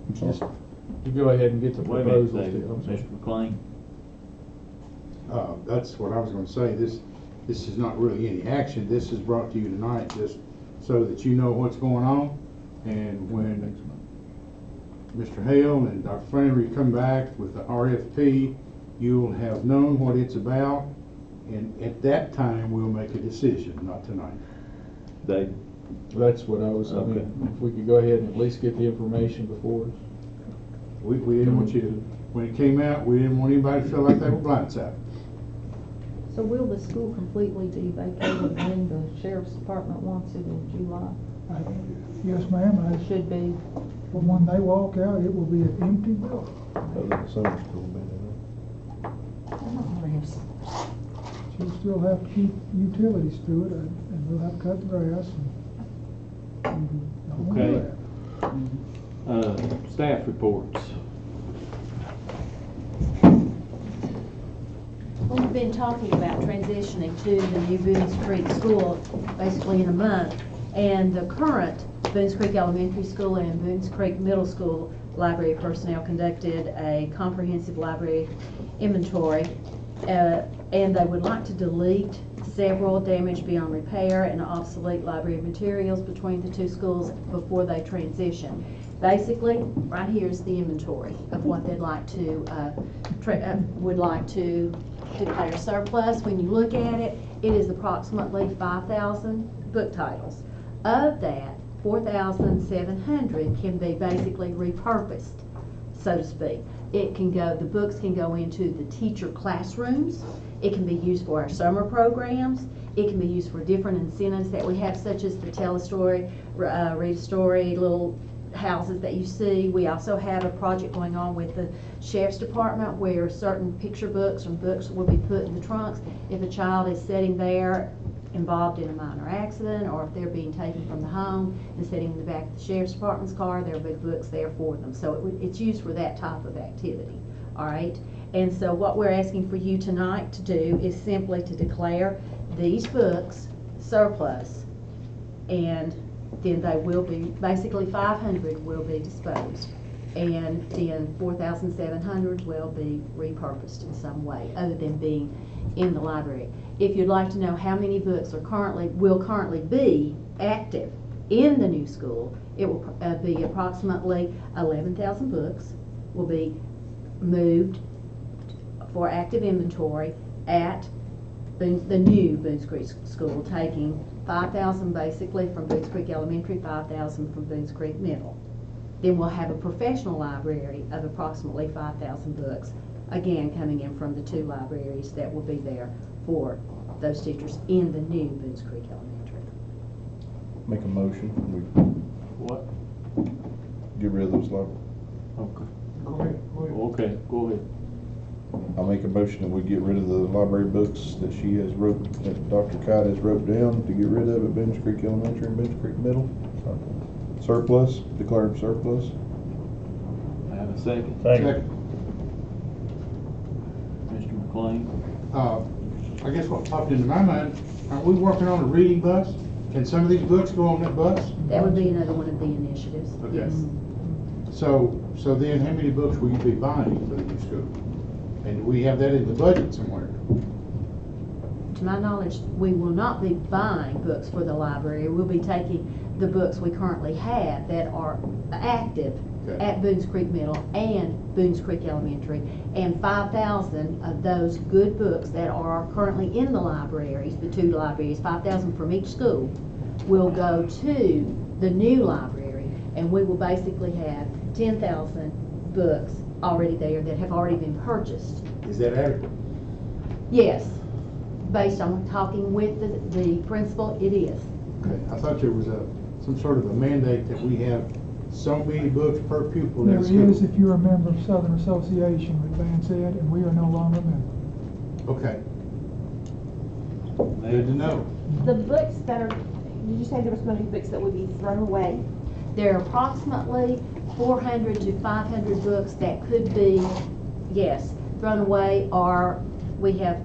I'm sorry. Just, you go ahead and get the Wait a minute, proposals. Mr. McLean. That's what I was gonna say. This is not really any action. This is brought to you tonight just so that you know what's going on. And when Mr. Hale and Dr. Flannery come back with the RFP, you'll have known what it's about. And at that time, we'll make a decision, not tonight. Dave? That's what I was, I mean, if we could go ahead and at least get the information before us. We didn't want you to, when it came out, we didn't want anybody to feel like they were blindsided. So will the school completely be vacated when the sheriff's department wants it in July? Yes, ma'am. It should be. But when they walk out, it will be an empty building. Summer school She'll still have to keep utilities to it, and we'll have to cut the grass. And don't wanna do Okay. that. Staff reports. Well, we've been talking about transitioning to the new Boones Creek School basically in a month. And the current Boones Creek Elementary School and Boones Creek Middle School library personnel conducted a comprehensive library inventory. And they would like to delete several damaged beyond repair and obsolete library materials between the two schools before they transition. Basically, right here is the inventory of what they'd like to, would like to declare surplus. When you look at it, it is approximately 5,000 book titles. Of that, 4,700 can be basically repurposed, so to speak. It can go, the books can go into the teacher classrooms. It can be used for our summer programs. It can be used for different incentives that we have, such as the tell a story, read a story, little houses that you see. We also have a project going on with the Sheriff's Department where certain picture books and books will be put in the trunks. If a child is sitting there involved in a minor accident, or if they're being taken from the home and sitting in the back of the Sheriff's Department's car, there will be books there for them. So it's used for that type of activity, all right? And so what we're asking for you tonight to do is simply to declare these books surplus, and then they will be, basically 500 will be disposed, and then 4,700 will be repurposed in some way other than being in the library. If you'd like to know how many books will currently be active in the new school, it will be approximately 11,000 books will be moved for active inventory at the new Boones Creek School, taking 5,000 basically from Boones Creek Elementary, 5,000 from Boones Creek Middle. Then we'll have a professional library of approximately 5,000 books, again coming in from the two libraries that will be there for those teachers in the new Boones Creek Elementary. Make a motion. What? Get rid of those libraries. Okay. Go ahead. Okay, go ahead. I'll make a motion that we get rid of the library books that she has wrote, that Dr. Kite has wrote down, to get rid of at Boones Creek Elementary and Boones Creek Middle. Surplus, declare them surplus. I have a second. Second. Mr. McLean. I guess what popped into my mind, aren't we working on a reading bus? Can some of these books go on that bus? That would be another one of the initiatives. Okay. Yes. So then how many books will you be buying for the new school? And do we have that in the budget somewhere? To my knowledge, we will not be buying books for the library. We'll be taking the books we currently have that are active at Boones Creek Middle and Boones Creek Elementary, and 5,000 of those good books that are currently in the libraries, the two libraries, 5,000 from each school, will go to the new library, and we will basically have 10,000 books already there that have already been purchased. Is that adequate? Yes, based on talking with the principal, it is. Okay, I thought there was some sort of a mandate that we have so many books per pupil There in school. is if you're a member of Southern Association with Vance Ed, and we are no longer a member. Okay. Good to know. The books that are, did you say there was going to be books that would be thrown away? There are approximately 400 to 500 books that could be, yes, thrown away, or we have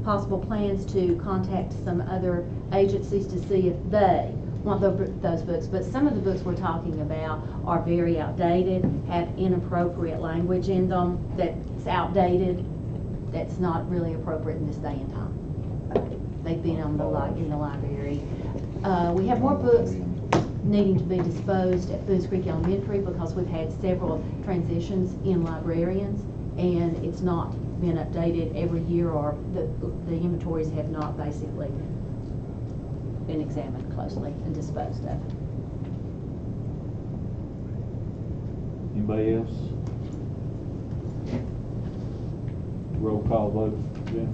possible plans to contact some other agencies to see if they want those books. But some of the books we're talking about are very outdated, have inappropriate language in them that's outdated, that's not really appropriate in this day and time. They've been on in the library. We have more books needing to be disposed at Boones Creek Elementary because we've had several transitions in librarians, and it's not been updated every year, or the inventories have not basically been examined closely and disposed of. Anybody else? Roll call vote, Jim.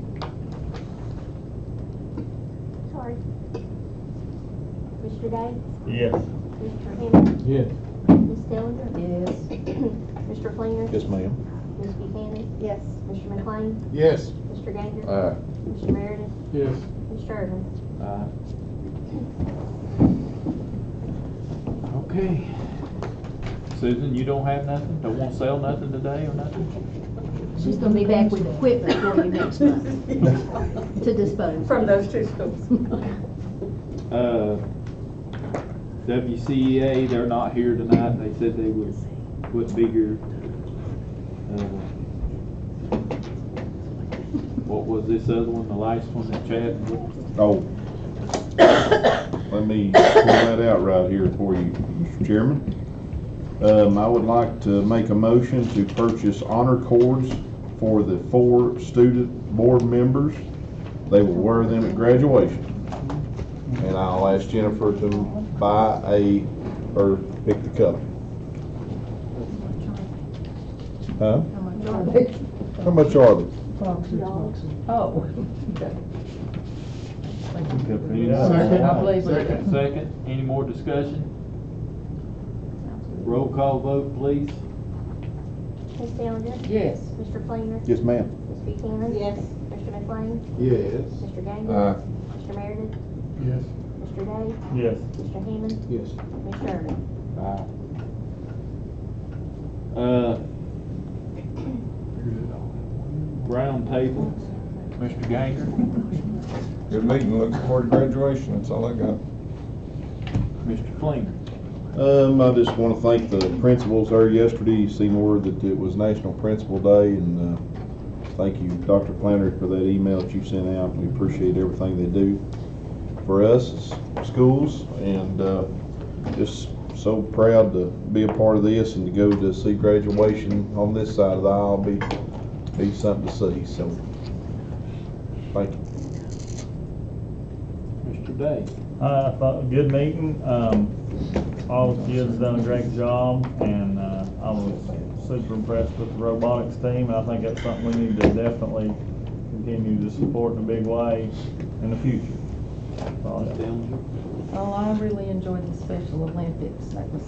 Sorry. Mr. Day? Yes. Mr. Hammond? Yes. Ms. Dellinger? Yes. Mr. Fleener? Yes, ma'am. Ms. Buchanan? Yes. Mr. McLean? Yes. Mr. Ganger? Aye. Mr. Meredith? Yes. Mr. Irvin? Okay. Susan, you don't have nothing? Don't want to sell nothing today or nothing? She's gonna be back with equipment for you next month to dispose. From those two schools. WCEA, they're not here tonight. They said they wouldn't be here. What was this other one, the last one that Chad? Oh, let me pull that out right here for you, Mr. Chairman. I would like to make a motion to purchase honor cords for the 4 student board members. They will wear them at graduation. And I'll ask Jennifer to buy or pick the color. Huh? How much are they? $5 or $6. Oh. Second. I believe it. Second. Any more discussion? Roll call vote, please. Ms. Dellinger? Yes. Mr. Fleener? Yes, ma'am. Ms. Buchanan? Yes. Mr. McLean? Yes. Mr. Ganger? Aye. Mr. Meredith? Yes. Mr. Day? Yes. Mr. Hammond? Yes. Mr. Irvin? Round table, Mr. Ganger. Good meeting, looking forward to graduation, that's all I got. Mr. Fleener. I just want to thank the principals there yesterday. You seen word that it was National Principal Day, and thank you, Dr. Flannery, for that email that you sent out. We appreciate everything they do for us as schools, and just so proud to be a part of this and to go to see graduation on this side of the aisle. Be something to see. So, thank you. Mr. Day. I thought a good meeting. All the kids done a great job, and I was super impressed with the robotics team. I think that's something we need to definitely continue to support in a big way in the future. Well, I really enjoyed the Special Olympics. That was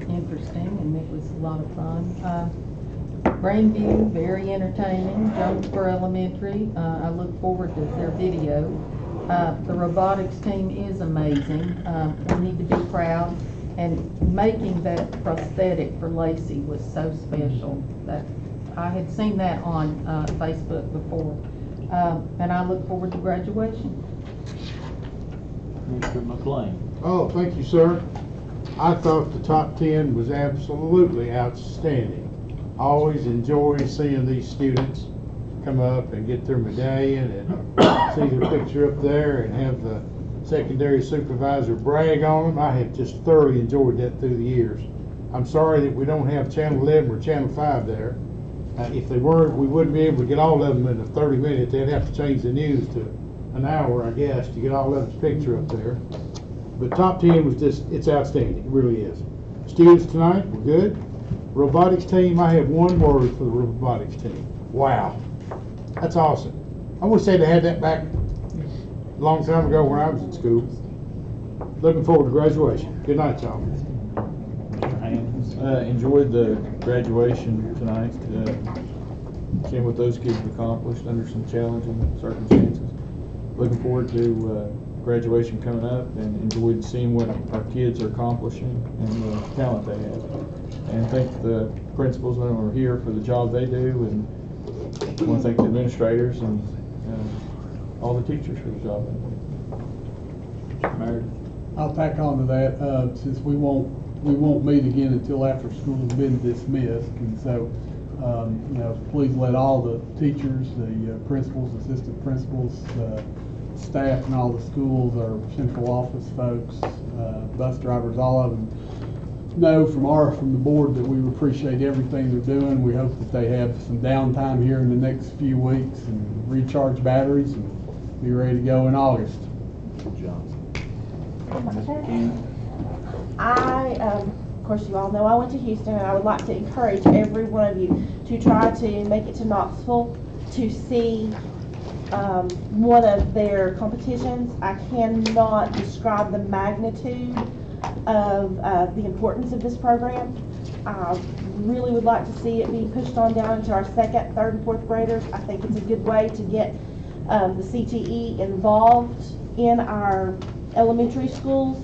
interesting, and it was a lot of fun. Grandview, very entertaining. Jonesboro Elementary, I look forward to their video. The robotics team is amazing. We need to be proud. And making that prosthetic for Lacey was so special. That I had seen that on Facebook before. And I look forward to graduation. Mr. McLean. Oh, thank you, sir. I thought the top 10 was absolutely outstanding. I always enjoy seeing these students come up and get their medallion and see their picture up there and have the secondary supervisor brag on them. I have just thoroughly enjoyed that through the years. I'm sorry that we don't have Channel 11 or Channel 5 there. If they weren't, we wouldn't be able to get all of them in a 30 minutes. They'd have to change the news to an hour, I guess, to get all of them's picture up there. But top 10 was just, it's outstanding. It really is. Students tonight were good. Robotics team, I have one word for the robotics team. Wow. That's awesome. I wish they'd have had that back long time ago when I was in school. Looking forward to graduation. Good night, y'all. Enjoyed the graduation tonight, seeing what those kids have accomplished under some challenging circumstances. Looking forward to graduation coming up, and enjoyed seeing what our kids are accomplishing and the talent they have. And thank the principals that are here for the job they do, and I want to thank the administrators and all the teachers for the job they do. Meredith? I'll tack on to that, since we won't meet again until after school's been dismissed, and so, you know, please let all the teachers, the principals, assistant principals, staff in all the schools, our central office folks, bus drivers, all of them know from the board that we appreciate everything they're doing. We hope that they have some downtime here in the next few weeks and recharge batteries and be ready to go in August. Of course, you all know I went to Houston, and I would like to encourage every one of you to try to make it to Knoxville to see one of their competitions. I cannot describe the magnitude of the importance of this program. I really would like to see it be pushed on down into our second, third, and fourth graders. I think it's a good way to get the CTE involved in our elementary schools.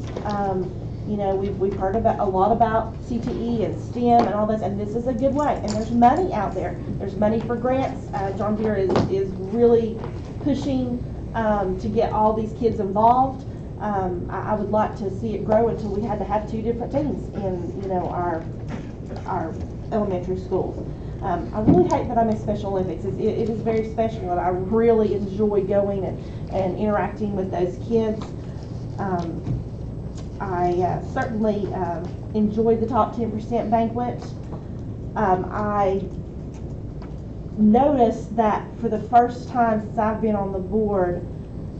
You know, we've heard a lot about CTE and STEM and all this, and this is a good way. And there's money out there. There's money for grants. John Deere is really pushing to get all these kids involved. I would like to see it grow until we had to have 2 different teams in, you know, our elementary schools. I really hate that I miss Special Olympics. It is very special, and I really enjoy going and interacting with those kids. I certainly enjoyed the top 10% banquet. I noticed that for the first time since I've been on the board,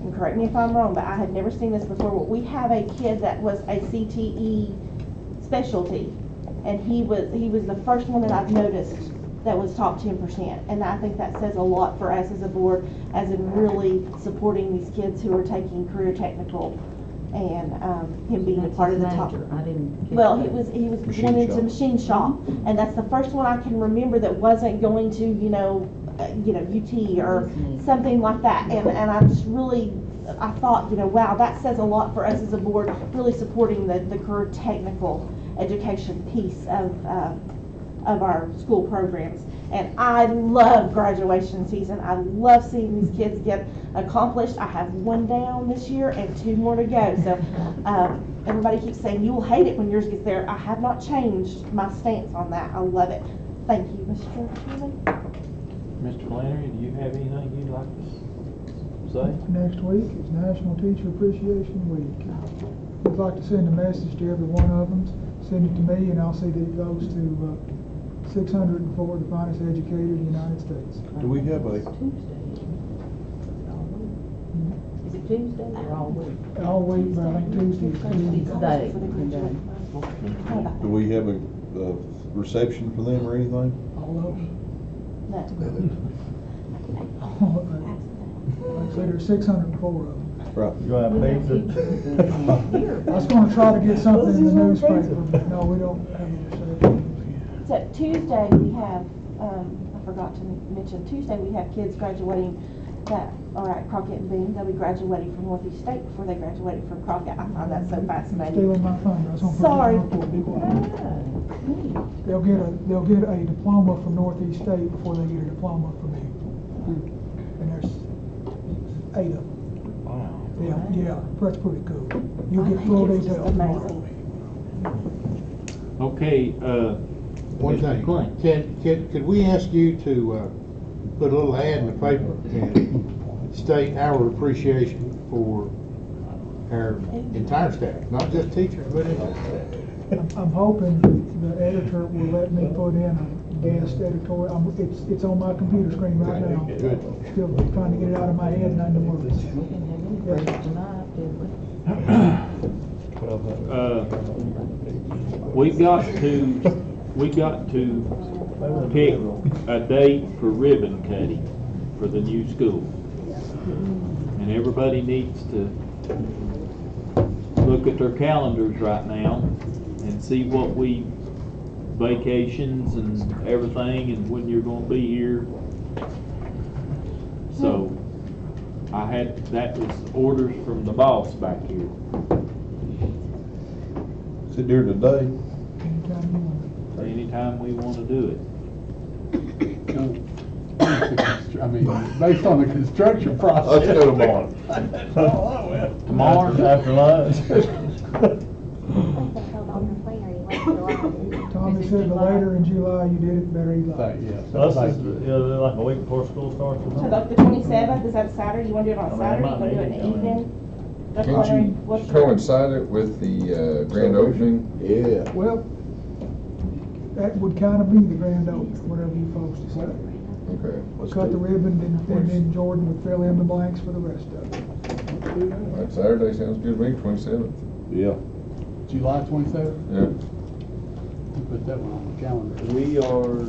and correct me if I'm wrong, but I had never seen this before, but we have a kid that was a CTE specialty, and he was the first one that I've noticed that was top 10%, and I think that says a lot for us as a board, as in really supporting these kids who are taking career technical, and him being a part of the top. I didn't. Well, he was going into machine shop, and that's the first one I can remember that wasn't going to UT or something like that, and I'm just really, I thought, wow, that says a lot for us as a board, really supporting the career technical education piece of our school programs. And I love graduation season. I love seeing these kids get accomplished. I have 1 down this year and 2 more to go. So everybody keeps saying, you will hate it when yours gets there. I have not changed my stance on that. I love it. Thank you, Mr. Chairman. Mr. Flannery, do you have anything you'd like to say? Next week is National Teacher Appreciation Week. We'd like to send a message to every one of them. Send it to me, and I'll see that it goes to 604 the finest educated in the United States. Do we have a... Is it Tuesday or all week? All week, but I think Tuesday is Tuesday. Do we have a reception for them or anything? all of them. Like I said, there's 604 of them. Right. You want to have pizza? I was gonna try to get something in the newspaper, but no, we don't have a reception. So Tuesday we have, I forgot to mention, Tuesday we have kids graduating that are at Crockett and Boone. They'll be graduating from Northeast State before they graduated from Crockett. I find that so fascinating. Stealing my thunder. I was gonna put Sorry. it on for be quiet. They'll get a diploma from Northeast State before they get a diploma from me. And there's 8 of them. Wow. Yeah, that's pretty cool. You'll get full details tomorrow. Okay, One Mr. thing, Klein. could we ask you to put a little ad in the paper and state our appreciation for our entire staff, not just teachers, but entire staff? I'm hoping the editor will let me put in a guest editorial. It's on my computer screen right now. Good. Still trying to get it out of my head and under words. We got to pick a date for ribbon cutting for the new school. And And everybody needs to look at their calendars right now and see what vacations and everything and when you're gonna be here. So, that was orders from the boss back here. Is it during the day? Anytime we wanna do it. I mean, based on the construction process. Let's go tomorrow. Tomorrow? After lunch. Tommy said the later in July you did it, better Eli. So this is, like a week before school starts or So something? like the 27th, is that Saturday? You want to do it on I mean, Saturday? You it want to do it in might the be. evening? Just Can't wondering you what's your- coincide it with the grand opening? Yeah. Well, that would kind of be the grand opening, whatever you folks decide. Okay. Cut the ribbon and then Jordan would fill in the blanks for the rest of it. Like Saturday sounds good to me, 27th. Yeah. July 27th? Yeah. Put that one on the calendar. We are,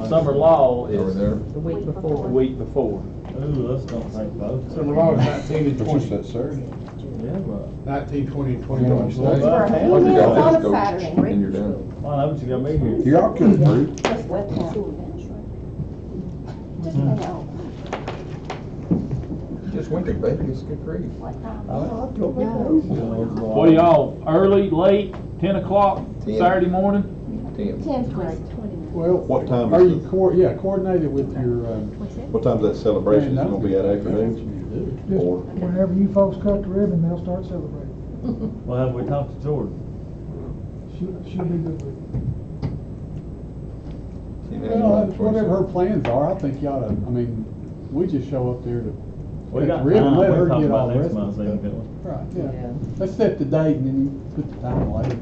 summer law is Over there. The week before. week before. Ooh, let's don't take both. Summer law is 19 and But you 20. said Saturday. Yeah, but. 19, 20, and You 21. know what Well, I'm but- saying? Well, You it's gotta on just a go Saturday. And you're done. Well, I know, but you got me here. Y'all could agree. Just let them. Just hang out. Just went to Vegas, good grief. What time? What do y'all, early, late, 10 o'clock, 10. Saturday morning? 10. 10's great. Well, What time are is you, coordinate it with your, What time's that celebration? Is it gonna be at afternoon? Just Or, whenever you folks cut the ribbon, they'll start celebrating. Well, have we talked to Jordan? She'll be good with it. well, whatever her plans are, I think you ought to, I mean, we just show up there to We cut got the ribbon, time, let we her talked get all about the next rest of month's the even stuff. good. Right, yeah. Let's set the date and then you put the time later.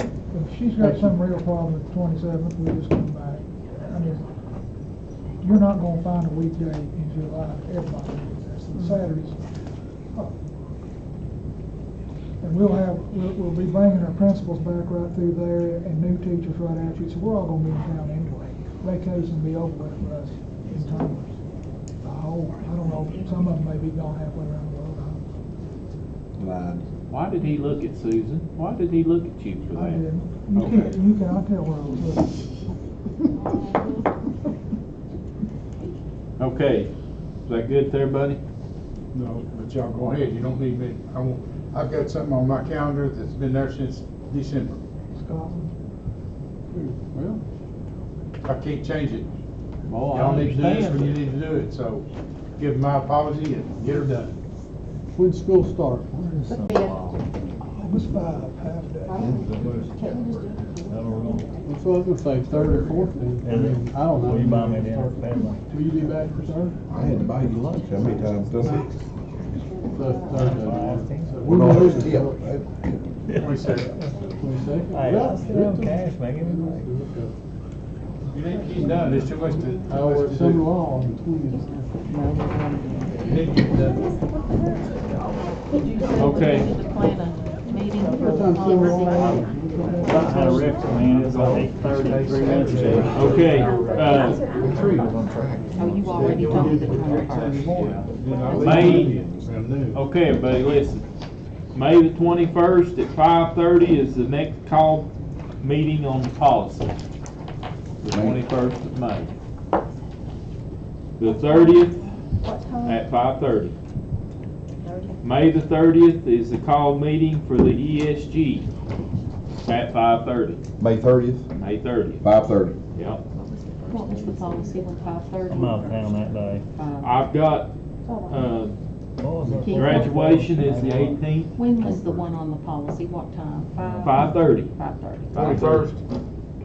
If she's got some real problem with the 27th, we'll just come back. I mean, you're not gonna find a weekday in July, everybody knows that, so Saturdays. And we'll be bringing our principals back right through there and new teachers right after it, so we're all gonna be in town anyway. Vacation will be over with for us in time. I don't know, some of them may be gone halfway around the world. Why did he look at Susan? Why did he look at you for I that? didn't. Okay. I tell where I was looking. Okay, is that good to everybody? No, but y'all go ahead, you don't need me. I've got something on my calendar that's been there since December. Scotland. Well, I can't change it. Well, I Y'all need to do this understand, when you but- need to do it, so give my apology and get her done. when school starts? August 5, half day. So I was gonna say third or fourth then. I mean, I don't know. Will you buy me dinner, family? Will you be back for third? I had to buy you lunch. How many times does it? So it's Thursday. So Well, no, lose it's- it. yeah. 22nd. Hey, I still have cash, man, give me money. He's done, there's too much to. Oh, it's summer law on the 20th. You need to get it done. Okay. To plan a meeting for What the time's summer policy. law? I had a wreck, man, it's like 8:30, 3 minutes ago. Okay, Oh, you already told me the 21st. May, okay, everybody, listen. May the 21st at 5:30 is the next call meeting on the policy. The 21st of May. The 30th at 5:30. May the 30th is the call meeting for the ESG at 5:30. May 30th, May 30th. 5:30. Yep. What was the policy for 5:30? I'm out of town that day. I've got, graduation is the 18th. When was the one on the policy? What time? 5:30. 5:30. 21st.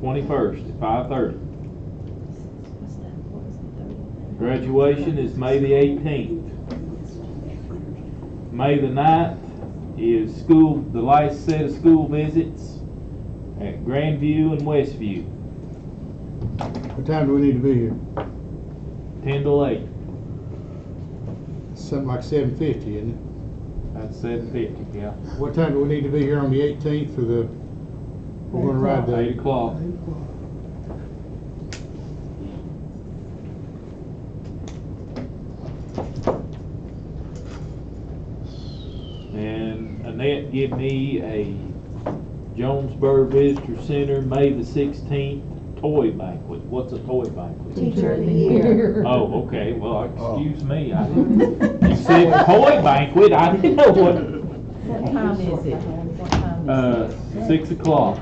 21st at 5:30. Graduation is May the 18th. May the 9th is the last set of school visits at Grandview and Westview, What time do we need to be here? 10 to 8. Something like 7:50, isn't it? That's 7:50, yeah. What time do we need to be here on the 18th for the, we're gonna ride the. 8 o'clock. 8 o'clock. Annette give me a Jonesboro Visitor Center, May the 16th, toy banquet. What's a toy banquet? Teacher of the Year. Oh, okay, well, excuse me, I didn't, you said toy banquet, I didn't know what. What time is it? What time is it? 6 o'clock,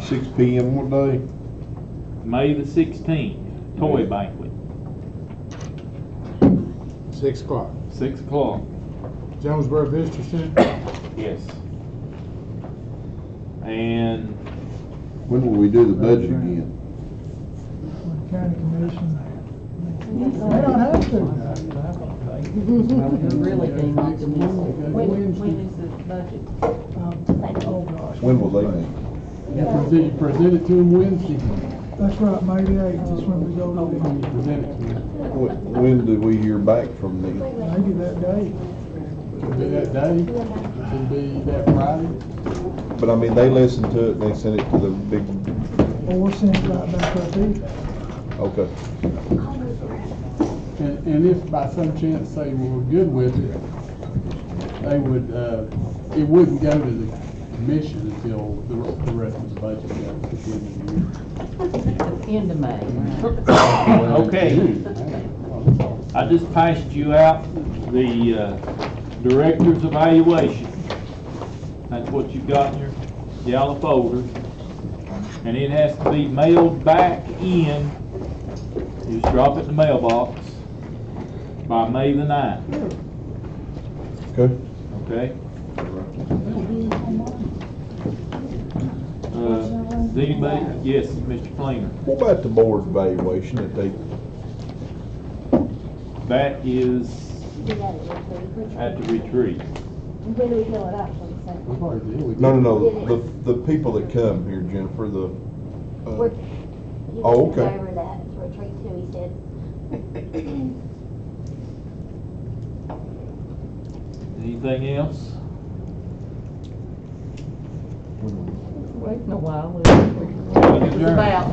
6 PM, what day? May the 16th, toy banquet, 6 o'clock. 6 o'clock, Jonesboro Visitor Center? yes. And When will we do the budget again? County Commission. They don't have to. You're really being optimistic. When is the budget? Oh, gosh. When will they meet? You present it to them Wednesday. That's right, May the 8th is when we go to When you present it to them. When do we hear back from them? maybe that day. It'll be that day, it'll be that Friday. But I mean, they listen to it and they send it to the big, Or send it right back up here. okay. And if by some chance they were good with it, they would, it wouldn't go to the commission until the rest of the budget goes at the end of the year. End of May. Okay. I just passed you out the director's evaluation. That's what you got in your yellow folder. And it has to be mailed back in, you just drop it in the mailbox by May the 9th. Okay. Okay? Does anybody, yes, Mr. Fleener. What about the board evaluation that they, That is Do that at retreat. at the retreat. When do we fill it out, please, sir? We've already did. We no, did. the people that come here, Jennifer, We're, he oh, was okay. over that retreat too, he said. Anything else? Waiting a while. Adjourn. About.